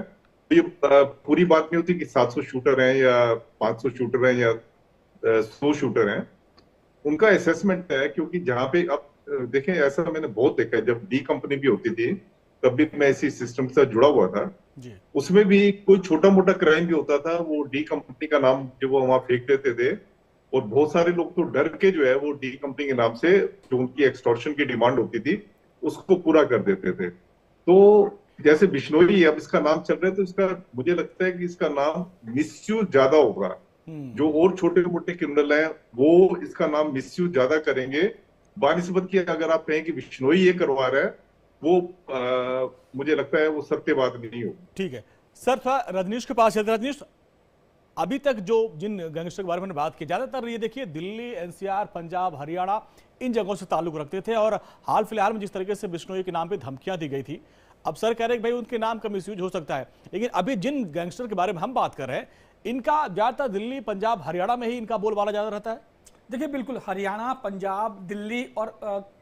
F: ये पूरी बात नहीं होती कि 700 शूटर हैं या 500 शूटर हैं या 100 शूटर हैं। उनका असेसमेंट है, क्योंकि जहां पे अब देखें, ऐसा मैंने बहुत देखा है, जब डी कंपनी भी होती थी तब भी मैं इसी सिस्टम के साथ जुड़ा हुआ था जी। उसमें भी कोई छोटा मोटा क्राइम भी होता था, वो डी कंपनी का नाम जो वो वहां फेंक देते थे, और बहुत सारे लोग तो डर के जो है वो डी कंपनी के नाम से जो उनकी एक्सटॉर्शन की डिमांड होती थी उसको पूरा कर देते थे। तो जैसे बिश्नोई अब इसका नाम चल रहा है, तो इसका मुझे लगता है कि इसका नाम मिसयूज ज्यादा होगा। जो और छोटे मोटे क्रिमिनल हैं वो इसका नाम मिसयूज ज्यादा करेंगे बानिस्बत की। अगर आप कहें कि बिश्नोई ये करवा रहा है, वो मुझे लगता है वो सत्य बात नहीं होगी।
E: ठीक है सर, थोड़ा रजनीश के पास है। रजनीश, अभी तक जो जिन गैंगस्टर के बारे में बात की, ज्यादातर ये देखिए दिल्ली, एनसीआर, पंजाब, हरियाणा, इन जगहों से ताल्लुक रखते थे, और हाल फिलहाल में जिस तरीके से बिश्नोई के नाम पे धमकियां दी गई थी, अब सर कह रहे हैं कि भाई उनके नाम का मिसयूज हो सकता है, लेकिन अभी जिन गैंगस्टर के बारे में हम बात कर रहे हैं, इनका ज्यादातर दिल्ली, पंजाब, हरियाणा में ही इनका बोलबाला ज्यादा रहता है।
G: देखिए बिल्कुल, हरियाणा, पंजाब, दिल्ली और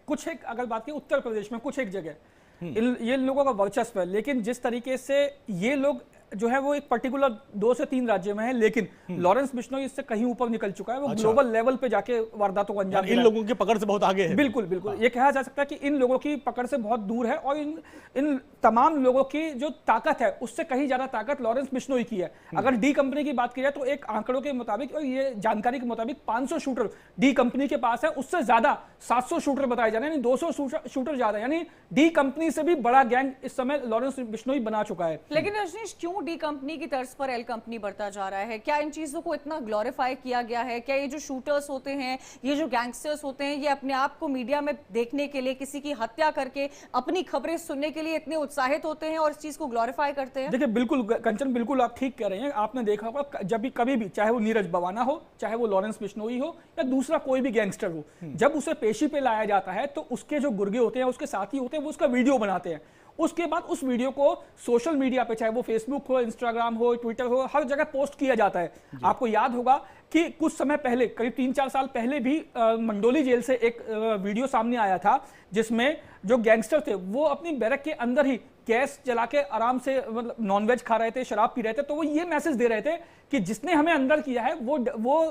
G: कुछ एक अगर बात की उत्तर प्रदेश में कुछ एक जगह ये लोगों का वर्चस्व है। लेकिन जिस तरीके से ये लोग जो है वो एक पर्टिकुलर 2 से 3 राज्य में है, लेकिन लॉरेंस बिश्नोई इससे कहीं ऊपर निकल चुका है। वो ग्लोबल लेवल पे जाके वारदातों को अंजाम,
E: इन लोगों की पकड़ से बहुत आगे है।
G: बिल्कुल बिल्कुल, ये कहा जा सकता है कि इन लोगों की पकड़ से बहुत दूर है, और इन तमाम लोगों की जो ताकत है उससे कहीं ज्यादा ताकत लॉरेंस बिश्नोई की है। अगर डी कंपनी की बात की जाए तो एक आंकड़ों के मुताबिक और ये जानकारी के मुताबिक 500 शूटर डी कंपनी के पास है, उससे ज्यादा 700 शूटर बताए जा रहे हैं, यानी 200 शूटर ज्यादा, यानी डी कंपनी से भी बड़ा गैंग इस समय लॉरेंस बिश्नोई बना चुका है।
D: लेकिन रजनीश, क्यों क्यों डी कंपनी की तर्ज पर एल कंपनी बढ़ता जा रहा है? क्या इन चीजों को इतना ग्लोरीफाई किया गया है? क्या ये जो शूटर्स होते हैं, ये जो गैंगस्टर्स होते हैं, ये अपने आप को मीडिया में देखने के लिए, किसी की हत्या करके अपनी खबरें सुनने के लिए इतने उत्साहित होते हैं और इस चीज को ग्लोरीफाई करते हैं?
G: देखिए बिल्कुल कंचन, बिल्कुल आप ठीक कह रहे हैं। आपने देखा होगा जब भी कभी भी, चाहे वो नीरज बवाना हो, चाहे वो लॉरेंस बिश्नोई हो या दूसरा कोई भी गैंगस्टर हो, जब उसे पेशी पे लाया जाता है तो उसके जो गुर्गे होते हैं, उसके साथी होते हैं, वो उसका वीडियो बनाते हैं। उसके बाद उस वीडियो को सोशल मीडिया पे, चाहे वो फेसबुक हो, इंस्टाग्राम हो, ट्विटर हो, हर जगह पोस्ट किया जाता है। आपको याद होगा कि कुछ समय पहले, करीब 3-4 साल पहले भी मंडोली जेल से एक वीडियो सामने आया था जिसमें जो गैंगस्टर थे वो अपनी बैरक के अंदर ही गैस जला के आराम से मतलब नॉनवेज खा रहे थे, शराब पी रहे थे। तो वो ये मैसेज दे रहे थे कि जिसने हमें अंदर किया है वो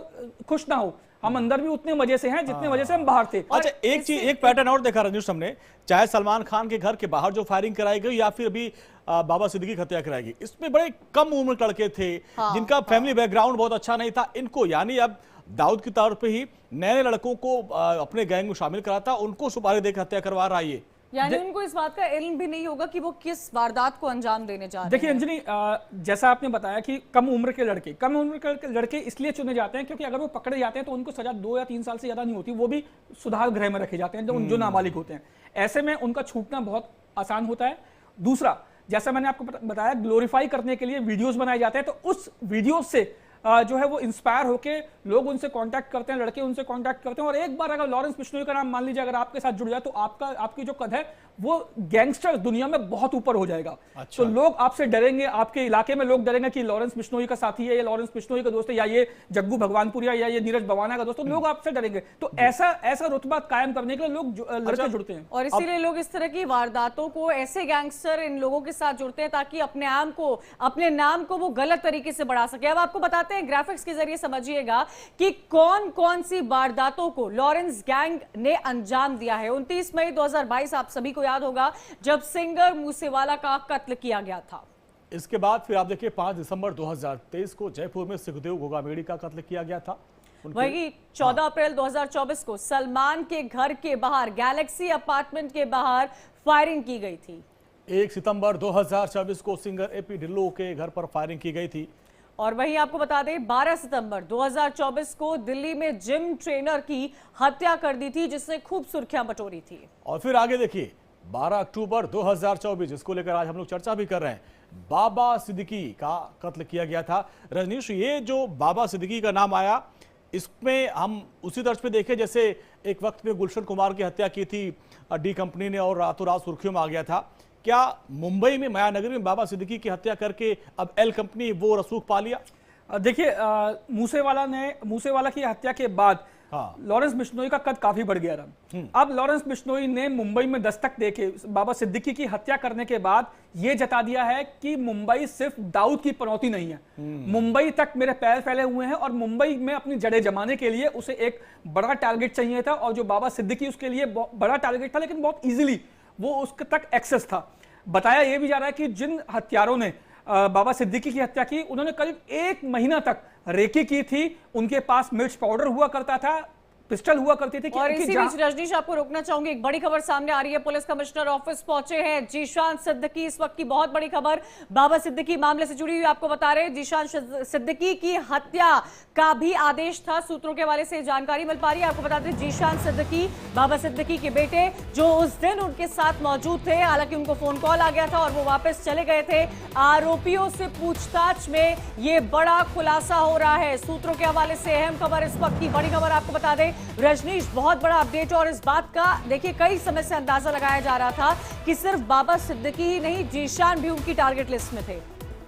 G: खुश ना हो, हम अंदर भी उतने मजे से हैं जितने वजह से हम बाहर थे।
E: अच्छा, एक चीज, एक पैटर्न और देखा रंजीश हमने, चाहे सलमान खान के घर के बाहर जो फायरिंग कराई गई या फिर अभी बाबा सिद्दीकी की हत्या कराई गई, इसमें बड़े कम उम्र के लड़के थे जिनका फैमिली बैकग्राउंड बहुत अच्छा नहीं था। इनको यानी अब दाऊद के तौर पे ही नए लड़कों को अपने गैंग में शामिल कराता, उनको सुपारी देकर हत्या करवा रहा है।
D: यानी उनको इस बात का इल्म भी नहीं होगा कि वो किस वारदात को अंजाम देने जा रहे हैं।
G: देखिए अंजनी, जैसा आपने बताया कि कम उम्र के लड़के इसलिए चुने जाते हैं क्योंकि अगर वो पकड़े जाते हैं तो उनको सजा 2 या 3 साल से ज्यादा नहीं होती, वो भी सुधार गृह में रखे जाते हैं जो नाबालिग होते हैं। ऐसे में उनका छूटना बहुत आसान होता है। दूसरा, जैसा मैंने आपको बताया, ग्लोरीफाई करने के लिए वीडियोस बनाए जाते हैं, तो उस वीडियो से जो है वो इंस्पायर होके लोग उनसे कांटेक्ट करते हैं, लड़के उनसे कांटेक्ट करते हैं। और एक बार अगर लॉरेंस बिश्नोई का नाम मान लीजिए अगर आपके साथ जुड़ जाए तो आपकी जो कद है वो गैंगस्टर दुनिया में बहुत ऊपर हो जाएगा। अच्छा। तो लोग आपसे डरेंगे, आपके इलाके में लोग डरेंगे कि लॉरेंस बिश्नोई का साथी है, या लॉरेंस बिश्नोई का दोस्त है, या ये जग्गू भगवानपुरिया या ये नीरज बवाना का दोस्त, तो लोग आपसे डरेंगे। तो ऐसा रुतबा कायम करने के लिए लोग लड़के जुड़ते हैं
D: और इसीलिए लोग इस तरह की वारदातों को, ऐसे गैंगस्टर इन लोगों के साथ जुड़ते हैं ताकि अपने नाम को वो गलत तरीके से बढ़ा सके। अब आपको बताते हैं, ग्राफिक्स के जरिए समझिएगा कि कौन कौन सी वारदातों को लॉरेंस गैंग ने अंजाम दिया है। 29 मई 2022 आप सभी को याद होगा जब सिंगर मूसेवाला का कत्ल किया गया था।
E: इसके बाद फिर आप देखिए 5 दिसंबर 2023 को जयपुर में सुखदेव गोगामेड़ी का कत्ल किया गया था।
D: वही 14 अप्रैल 2024 को सलमान के घर के बाहर, गैलेक्सी अपार्टमेंट के बाहर फायरिंग की गई थी।
E: 1 सितंबर 2024 को सिंगर एपी ढिल्लों के घर पर फायरिंग की गई थी।
D: और वहीं आपको बता दें 12 सितंबर 2024 को दिल्ली में जिम ट्रेनर की हत्या कर दी थी जिसने खूब सुर्खियां बटोरी थी।
E: और फिर आगे देखिए 12 अक्टूबर 2024, जिसको लेकर आज हम लोग चर्चा भी कर रहे हैं, बाबा सिद्दीकी का कत्ल किया गया था। रजनीश, ये जो बाबा सिद्दीकी का नाम आया, इसमें हम उसी तर्ज पे देखें जैसे एक वक्त में गुलशन कुमार की हत्या की थी डी कंपनी ने और रातों रात सुर्खियों में आ गया था। क्या मुंबई में मायानगरी में बाबा सिद्दीकी की हत्या करके अब एल कंपनी वो रसूख पा लिया?
G: देखिए मूसेवाला की हत्या के बाद लॉरेंस बिश्नोई का कद काफी बढ़ गया था। अब लॉरेंस बिश्नोई ने मुंबई में दस्तक देके बाबा सिद्दीकी की हत्या करने के बाद यह जता दिया है कि मुंबई सिर्फ दाऊद की पनौती नहीं है, मुंबई तक मेरे पैर फैले हुए हैं और मुंबई में अपनी जड़ें जमाने के लिए उसे एक बड़ा टारगेट चाहिए था। और जो बाबा सिद्दीकी उसके लिए बड़ा टारगेट था, लेकिन बहुत ईजिली वो उसके तक एक्सेस था। बताया यह भी जा रहा है कि जिन हत्यारों ने बाबा सिद्दीकी की हत्या की, उन्होंने करीब 1 महीना तक रेकी की थी। उनके पास मिर्च पाउडर हुआ करता था, पिस्टल हुआ करती थी।
D: और इसी बीच रजनीश आपको रोकना चाहूंगी, एक बड़ी खबर सामने आ रही है। पुलिस कमिश्नर ऑफिस पहुंचे हैं जीशान सिद्दीकी। इस वक्त की बहुत बड़ी खबर बाबा सिद्दीकी मामले से जुड़ी हुई आपको बता रहे हैं। जीशान सिद्दीकी की हत्या का भी आदेश था, सूत्रों के हवाले से जानकारी मिल पा रही है। आपको बता दें जीशान सिद्दीकी बाबा सिद्दीकी के बेटे, जो उस दिन उनके साथ मौजूद थे, हालांकि उनको फोन कॉल आ गया था और वो वापस चले गए थे। आरोपियों से पूछताछ में ये बड़ा खुलासा हो रहा है। सूत्रों के हवाले से अहम खबर, इस वक्त की बड़ी खबर आपको बता दें रजनीश, बहुत बड़ा अपडेट। और इस बात का देखिए कई समय से अंदाजा लगाया जा रहा था कि सिर्फ बाबा सिद्दीकी ही नहीं, जीशान भी उनकी टारगेट लिस्ट में थे।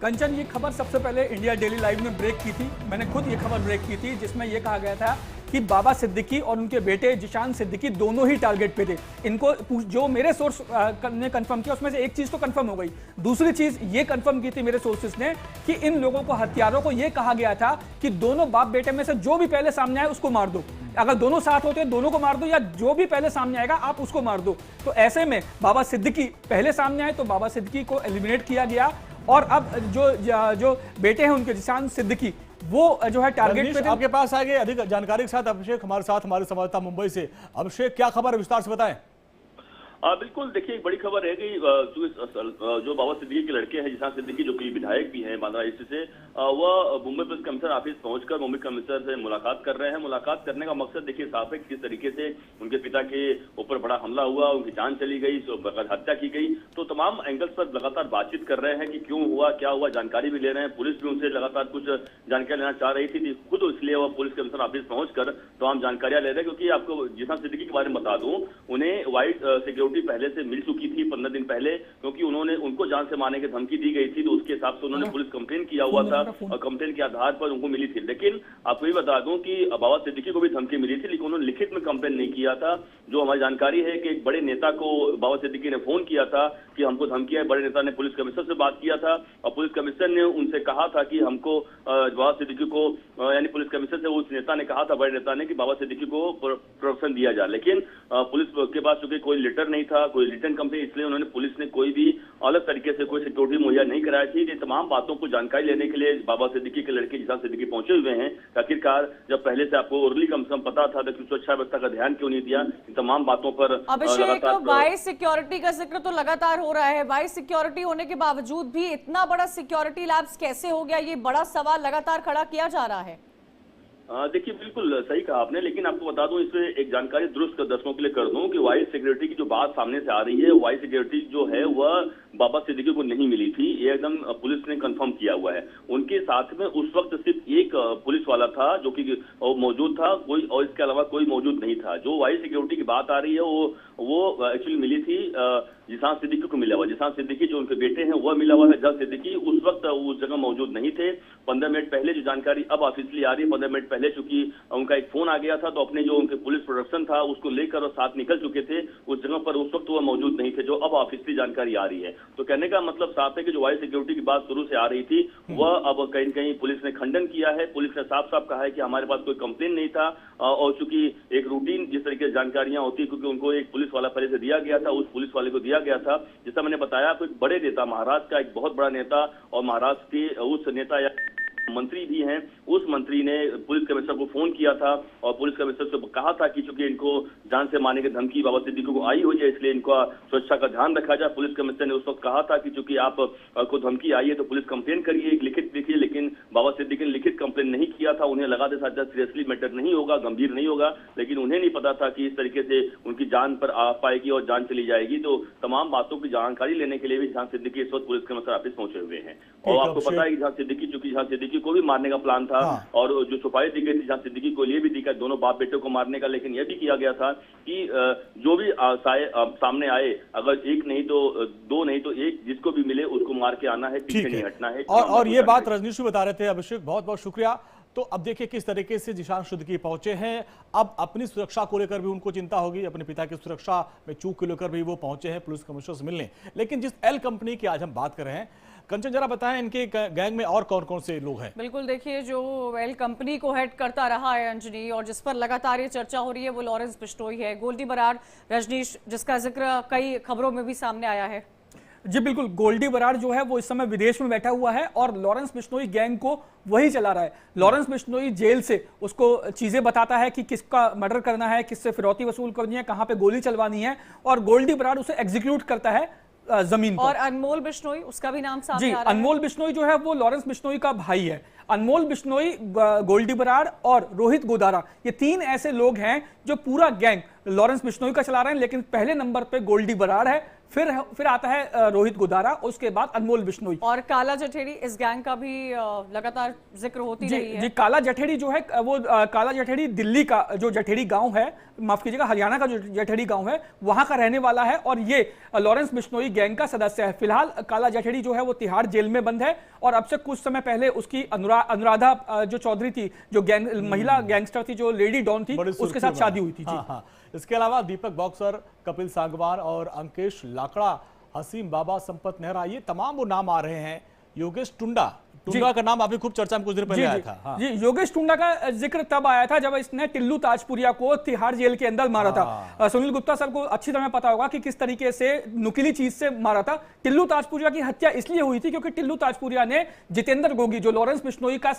G: कंचन, ये खबर सबसे पहले इंडिया डेली लाइव में ब्रेक की थी, मैंने खुद ये खबर ब्रेक की थी, जिसमें यह कहा गया था कि बाबा सिद्दीकी और उनके बेटे जीशान सिद्दीकी दोनों ही टारगेट पे थे। इनको जो मेरे सोर्स ने कंफर्म किया उसमें से एक चीज तो कंफर्म हो गई, दूसरी चीज ये कंफर्म की थी मेरे सोर्सेस ने कि इन लोगों को, हत्यारों को ये कहा गया था कि दोनों बाप बेटे में से जो भी पहले सामने आए उसको मार दो। अगर दोनों साथ होते हैं दोनों को मार दो, या जो भी पहले सामने आएगा आप उसको मार दो। तो ऐसे में बाबा सिद्दीकी पहले सामने आए तो बाबा सिद्दीकी को एलिमिनेट किया गया। और अब जो बेटे हैं उनके जीशान सिद्दीकी, वो जो है टारगेट पे थे।
E: आपके पास आगे अधिक जानकारी के साथ अभिषेक हमारे साथ, हमारे संवाददाता मुंबई से। अभिषेक, क्या खबर है, विस्तार से बताएं।
H: बिल्कुल, देखिए एक बड़ी खबर रह गई जो बाबा सिद्दीकी के लड़के हैं जिशान सिद्दीकी, जो कि विधायक भी हैं बांद्रा ईस्ट से, वह मुंबई पुलिस कमिश्नर ऑफिस पहुंचकर मुंबई कमिश्नर से मुलाकात कर रहे हैं। मुलाकात करने का मकसद देखिए साफ है, किस तरीके से उनके पिता के ऊपर बड़ा हमला हुआ, उनकी जान चली गई, हत्या की गई, तो तमाम एंगल्स पर लगातार बातचीत कर रहे हैं कि क्यों हुआ, क्या हुआ, जानकारी भी ले रहे हैं। पुलिस भी उनसे लगातार कुछ जानकारी लेना चाह रही थी, खुद इसलिए वह पुलिस कमिश्नर ऑफिस पहुंचकर तमाम जानकारियां ले रहे हैं। क्योंकि आपको जिशान सिद्दीकी के बारे में बता दूं, उन्हें व्हाइट सिक्योरिटी पहले से मिल चुकी थी 15 दिन पहले, क्योंकि उनको जान से मारने की धमकी दी गई थी, तो उसके हिसाब से उन्होंने पुलिस कंप्लेन किया हुआ था और कंप्लेन के आधार पर उनको मिली थी। लेकिन आपको ये बता दूं कि बाबा सिद्दीकी को भी धमकी मिली थी, लेकिन उन्होंने लिखित में कंप्लेन नहीं किया था। जो हमारी जानकारी है कि एक बड़े नेता को बाबा सिद्दीकी ने फोन किया था कि हमको धमकी है, बड़े नेता ने पुलिस कमिश्नर से बात किया था और पुलिस कमिश्नर ने उनसे कहा था कि हमको बाबा सिद्दीकी को, यानी पुलिस कमिश्नर से उस नेता ने कहा था, बड़े नेता ने, कि बाबा सिद्दीकी को प्रोटेक्शन दिया जाए। लेकिन पुलिस के पास चूंकि कोई लेटर नहीं था, कोई रिटर्न कंप्लेन, इसलिए उन्होंने पुलिस ने कोई भी अलग तरीके से कोई सिक्योरिटी मुहैया नहीं कराई थी। ये तमाम बातों को जानकारी लेने के लिए बाबा सिद्दीकी के लड़के जिशान सिद्दीकी पहुंचे हुए हैं। आखिरकार जब पहले से आपको ओरली कम से कम पता था तो सुरक्षा व्यवस्था का ध्यान क्यों नहीं दिया, इन तमाम बातों पर
D: अभिषेक, वाई सिक्योरिटी का जिक्र तो लगातार हो रहा है। वाई सिक्योरिटी होने के बावजूद भी इतना बड़ा सिक्योरिटी लैब्स कैसे हो गया, ये बड़ा सवाल लगातार खड़ा किया जा रहा है।
H: देखिए बिल्कुल सही कहा आपने, लेकिन आपको बता दूं, इसमें एक जानकारी दुरुस्त दर्शकों के लिए कर दूं कि वाई सिक्योरिटी की जो बात सामने से आ रही है, वाई सिक्योरिटी जो है वह बाबा सिद्दीकी को नहीं मिली थी, ये एकदम पुलिस ने कंफर्म किया हुआ है। उनके साथ में उस वक्त सिर्फ एक पुलिस वाला था जो कि मौजूद था, कोई और इसके अलावा कोई मौजूद नहीं था। जो वाई सिक्योरिटी की बात आ रही है वो एक्चुअली मिली थी जिशान सिद्दीकी को मिला हुआ। जिशान सिद्दीकी जो उनके बेटे हैं वह मिला हुआ है। जिशान सिद्दीकी उस वक्त उस जगह मौजूद नहीं थे। 15 मिनट पहले जो जानकारी अब ऑफिशियली आ रही है, 15 मिनट पहले चूंकि उनका एक फोन आ गया था, तो अपने जो उनके पुलिस प्रोडक्शन था उसको लेकर और साथ निकल चुके थे उस जगह पर, उस वक्त वह मौजूद नहीं थे, जो अब ऑफिशियली जानकारी आ रही है। तो कहने का मतलब साफ है कि जो वाई सिक्योरिटी की बात शुरू से आ रही थी वह अब कहीं न कहीं पुलिस ने खंडन किया है। पुलिस ने साफ साफ कहा है कि हमारे पास कोई कंप्लेन नहीं था, और चूंकि एक रूटीन जिस तरीके से जानकारियां होती, क्योंकि उनको एक पुलिस वाला पहले से दिया गया था, उस पुलिस वाले को दिया गया था, जैसा मैंने बताया, कोई बड़े नेता, महाराष्ट्र का एक बहुत बड़ा नेता और महाराष्ट्र के उस नेता या मंत्री भी हैं, उस मंत्री ने पुलिस कमिश्नर को फोन किया था और पुलिस कमिश्नर से कहा था कि चूंकि इनको जान से मारने की धमकी बाबा सिद्दीकी को आई हुई है, इसलिए इनका सुरक्षा का ध्यान रखा जाए। पुलिस कमिश्नर ने उस वक्त कहा था कि चूंकि आप को धमकी आई है तो पुलिस कंप्लेन करिए, एक लिखित लिखिए, लेकिन बाबा सिद्दीकी ने लिखित कंप्लेन नहीं किया था। उन्हें लगा था सीरियसली मैटर नहीं होगा, गंभीर नहीं होगा, लेकिन उन्हें नहीं पता था कि इस तरीके से उनकी जान पर आ पाएगी और जान चली जाएगी। तो तमाम बातों की जानकारी लेने के लिए भी जिशान सिद्दीकी इस वक्त पुलिस कमिश्नर ऑफिस पहुंचे हुए हैं। और आपको पता है कि जिशान सिद्दीकी को भी मारने का प्लान था, और जो छुपाई दी गई थी जिशान सिद्दीकी को लिए भी दी गई, दोनों बाप बेटे को मारने का, लेकिन यह भी किया गया था कि जो भी सामने आए, अगर एक नहीं तो दो नहीं तो एक, जिसको भी मिले उसको मार के आना है, पीछे नहीं हटना है।
E: और ये बात रजनीश बता रहे थे। अभिषेक, बहुत बहुत शुक्रिया। तो अब देखिए किस तरीके से जिशान सिद्दीकी पहुंचे हैं। अब अपनी सुरक्षा को लेकर भी उनको चिंता होगी, अपने पिता की सुरक्षा में चूक को लेकर भी वो पहुंचे हैं पुलिस कमिश्नर से मिलने। लेकिन जिस एल कंपनी की आज हम बात कर रहे हैं, कंचन जरा बताएं इनके गैंग में और कौन कौन से लोग हैं।
D: बिल्कुल, देखिए जो एल कंपनी को हेड करता रहा है अंजनी, और जिस पर लगातार ये चर्चा हो रही है, वो लॉरेंस बिश्नोई है। गोल्डी बराड़, रजनीश, जिसका जिक्र कई खबरों में भी सामने आया है।
G: जी बिल्कुल, गोल्डी बराड़ जो है वो इस समय विदेश में बैठा हुआ है और लॉरेंस बिश्नोई गैंग को वही चला रहा है। लॉरेंस बिश्नोई जेल से उसको चीजें बताता है कि किसका मर्डर करना है, किससे फिरौती वसूल करनी है, कहां पे गोली चलवानी है, और गोल्डी बराड़ उसे एग्जीक्यूट करता है जमीन पर।
D: और अनमोल बिश्नोई, उसका भी नाम सामने आ रहा है।
G: अनमोल बिश्नोई जो है वो लॉरेंस बिश्नोई का भाई है। अनमोल बिश्नोई, गोल्डी बराड़ और रोहित गोदारा, ये तीन ऐसे लोग हैं जो पूरा गैंग लॉरेंस बिश्नोई का चला रहे हैं। लेकिन पहले नंबर पे गोल्डी बराड़ है, फिर आता है रोहित गोदारा, उसके बाद अनमोल बिश्नोई।
D: और काला जठेड़ी, इस गैंग का भी लगातार जिक्र होती रही है।
G: जी, काला जठेड़ी जो है वो काला जठेड़ी दिल्ली का जो जठेड़ी गांव है, माफ कीजिएगा हरियाणा का जो जठेड़ी गांव है, वहां का रहने वाला है और ये लॉरेंस बिश्नोई गैंग का सदस्य है। फिलहाल काला जठेड़ी जो है वो तिहाड़ जेल में बंद है और अब से कुछ समय पहले उसकी अनुराधा जो चौधरी थी, जो महिला गैंगस्टर थी, जो लेडी डॉन थी, उसके साथ शादी हुई थी। जी
E: इसके अलावा दीपक बॉक्सर, कपिल सांगवान और अंकेश लाकड़ा, हसीम बाबा, संपत नेहरा, ये तमाम वो नाम आ रहे हैं। योगेश टुंडा टुंडा का नाम अभी खूब चर्चा में कुछ देर पहले आया था। हाँ।
G: जी, योगेश टुंडा का जिक्र तब आया था जब इसने टिल्लू ताजपुरिया को तिहाड़ जेल के अंदर मारा था। सुनील गुप्ता सर को अच्छी तरह पता होगा कि किस तरीके से नुकीली चीज से मारा था। टिल्लू ताजपुरिया की हत्या इसलिए हुई थी क्योंकि टिल्लू ताजपुरिया ने जितेंद्र गोगी, जो लॉरेंस बिश्नोई का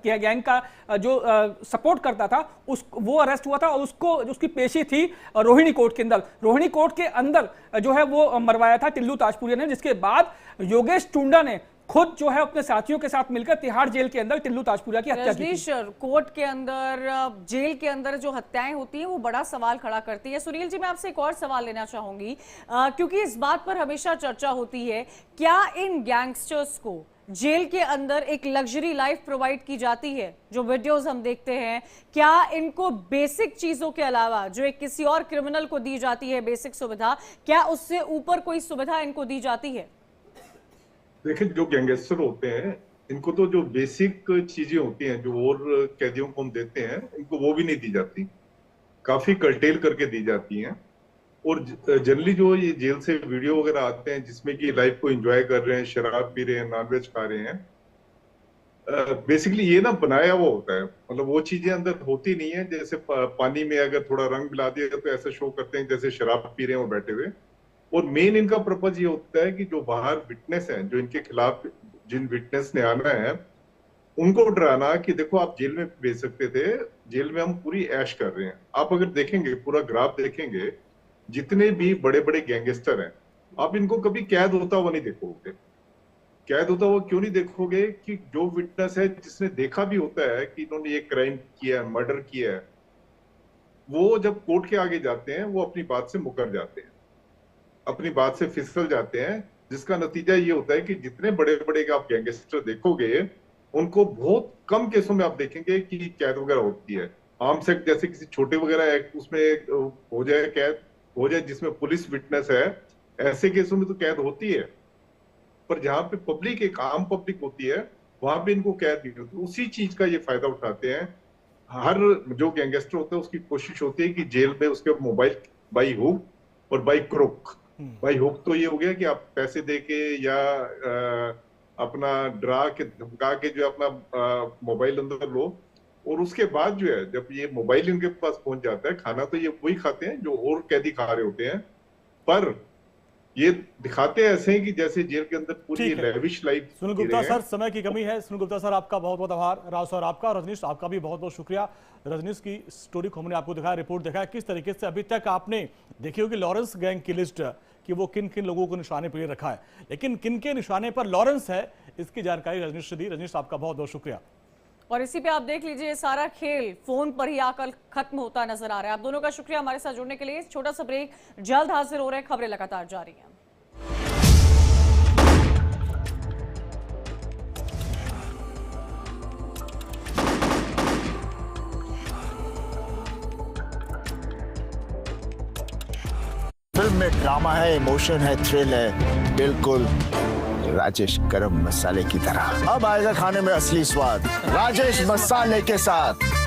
G: गैंग का जो सपोर्ट करता था, वो अरेस्ट हुआ था और उसकी पेशी थी रोहिणी कोर्ट के अंदर। रोहिणी कोर्ट के अंदर जो है वो मरवाया था टिल्लू ताजपुरिया ने, जिसके बाद योगेश टुंडा ने खुद जो है अपने साथियों के साथ मिलकर तिहाड़ जेल के अंदर टिल्लू ताजपुरिया की हत्या की थी।
D: कोर्ट के अंदर, जेल के अंदर जो हत्याएं होती हैं वो बड़ा सवाल खड़ा करती है। सुनील जी, मैं आपसे एक और सवाल लेना चाहूंगी, क्योंकि इस बात पर हमेशा चर्चा होती है, क्या इन गैंगस्टर्स को जेल के अंदर एक लग्जरी लाइफ प्रोवाइड की जाती है? जो वीडियोस हम देखते हैं, क्या इनको बेसिक चीजों के अलावा जो एक किसी और क्रिमिनल को दी जाती है बेसिक सुविधा, क्या उससे ऊपर कोई सुविधा इनको दी जाती है?
F: देखिए, जो गैंगस्टर होते हैं इनको तो जो बेसिक चीजें होती हैं जो और कैदियों को हम देते हैं, इनको वो भी नहीं दी जाती, काफी कर्टेल करके दी जाती हैं। और जनरली जो ये जेल से वीडियो वगैरह आते हैं जिसमें कि लाइफ को एंजॉय कर रहे हैं, शराब पी रहे हैं, नॉनवेज खा रहे हैं, बेसिकली ये ना बनाया हुआ होता है। मतलब वो चीजें अंदर होती नहीं है। जैसे पानी में अगर थोड़ा रंग मिला दिया तो ऐसा शो करते हैं जैसे शराब पी रहे हैं वो बैठे हुए। और मेन इनका पर्पज ये होता है कि जो बाहर विटनेस हैं, जो इनके खिलाफ जिन विटनेस ने आना है, उनको डराना कि देखो आप जेल में भेज सकते थे, जेल में हम पूरी ऐश कर रहे हैं। आप अगर देखेंगे, पूरा ग्राफ देखेंगे, जितने भी बड़े बड़े गैंगस्टर हैं, आप इनको कभी कैद होता हुआ नहीं देखोगे। कैद होता हुआ क्यों नहीं देखोगे? कि जो विटनेस है, जिसने देखा भी होता है कि इन्होंने ये क्राइम किया है, मर्डर किया है, वो जब कोर्ट के आगे जाते हैं वो अपनी बात से मुकर जाते हैं, अपनी बात से फिसल जाते हैं, जिसका नतीजा ये होता है कि जितने बड़े बड़े आप गैंगस्टर देखोगे, उनको बहुत कम केसों में आप देखेंगे कि कैद वगैरह होती है। आर्म्स एक्ट जैसे किसी छोटे वगैरह एक्ट उसमें हो जाए, कैद हो जाए जिसमें पुलिस विटनेस है, ऐसे केसों में तो कैद होती है। पर जहां पे पब्लिक, एक आम पब्लिक होती है, वहां पे इनको कैद नहीं होती। उसी चीज का ये फायदा उठाते हैं। हर जो गैंगस्टर होता है उसकी कोशिश होती है कि जेल में उसके मोबाइल बाई हुक और बाई क्रुक। बाई हुक तो ये हो गया कि आप पैसे दे के या अपना डरा के धमका के जो अपना मोबाइल अंदर लो, और उसके बाद जो है जब ये मोबाइल इनके पास पहुंच जाता है, खाना तो ये वही खाते हैं जो और कैदी खा रहे होते हैं, पर ये दिखाते ऐसे हैं कि जैसे जेल के अंदर पूरी lavish life.
E: Sunil Gupta sir, समय की कमी है। सुनील गुप्ता सर, आपका बहुत बहुत आभार। राव सर आपका, रजनीश आपका भी बहुत बहुत शुक्रिया। रजनीश की स्टोरी को हमने आपको दिखाया, रिपोर्ट दिखाया किस तरीके से अभी तक आपने देखी होगी लॉरेंस गैंग की लिस्ट कि वो किन किन लोगों को निशाने पर रखा है, लेकिन किन के निशाने पर लॉरेंस है, इसकी जानकारी रजनीश ने दी। रजनीश आपका बहुत बहुत शुक्रिया।
D: और इसी पे आप देख लीजिए, सारा खेल फोन पर ही आकर खत्म होता नजर आ रहा है। आप दोनों का शुक्रिया हमारे साथ जुड़ने के लिए। छोटा सा ब्रेक, जल्द हाजिर हो रहे हैं, खबरें लगातार जारी हैं।
I: फिल्म में ड्रामा है, इमोशन है, थ्रिल है, बिल्कुल राजेश गरम मसाले की तरह। अब आएगा खाने में असली स्वाद राजेश मसाले के साथ।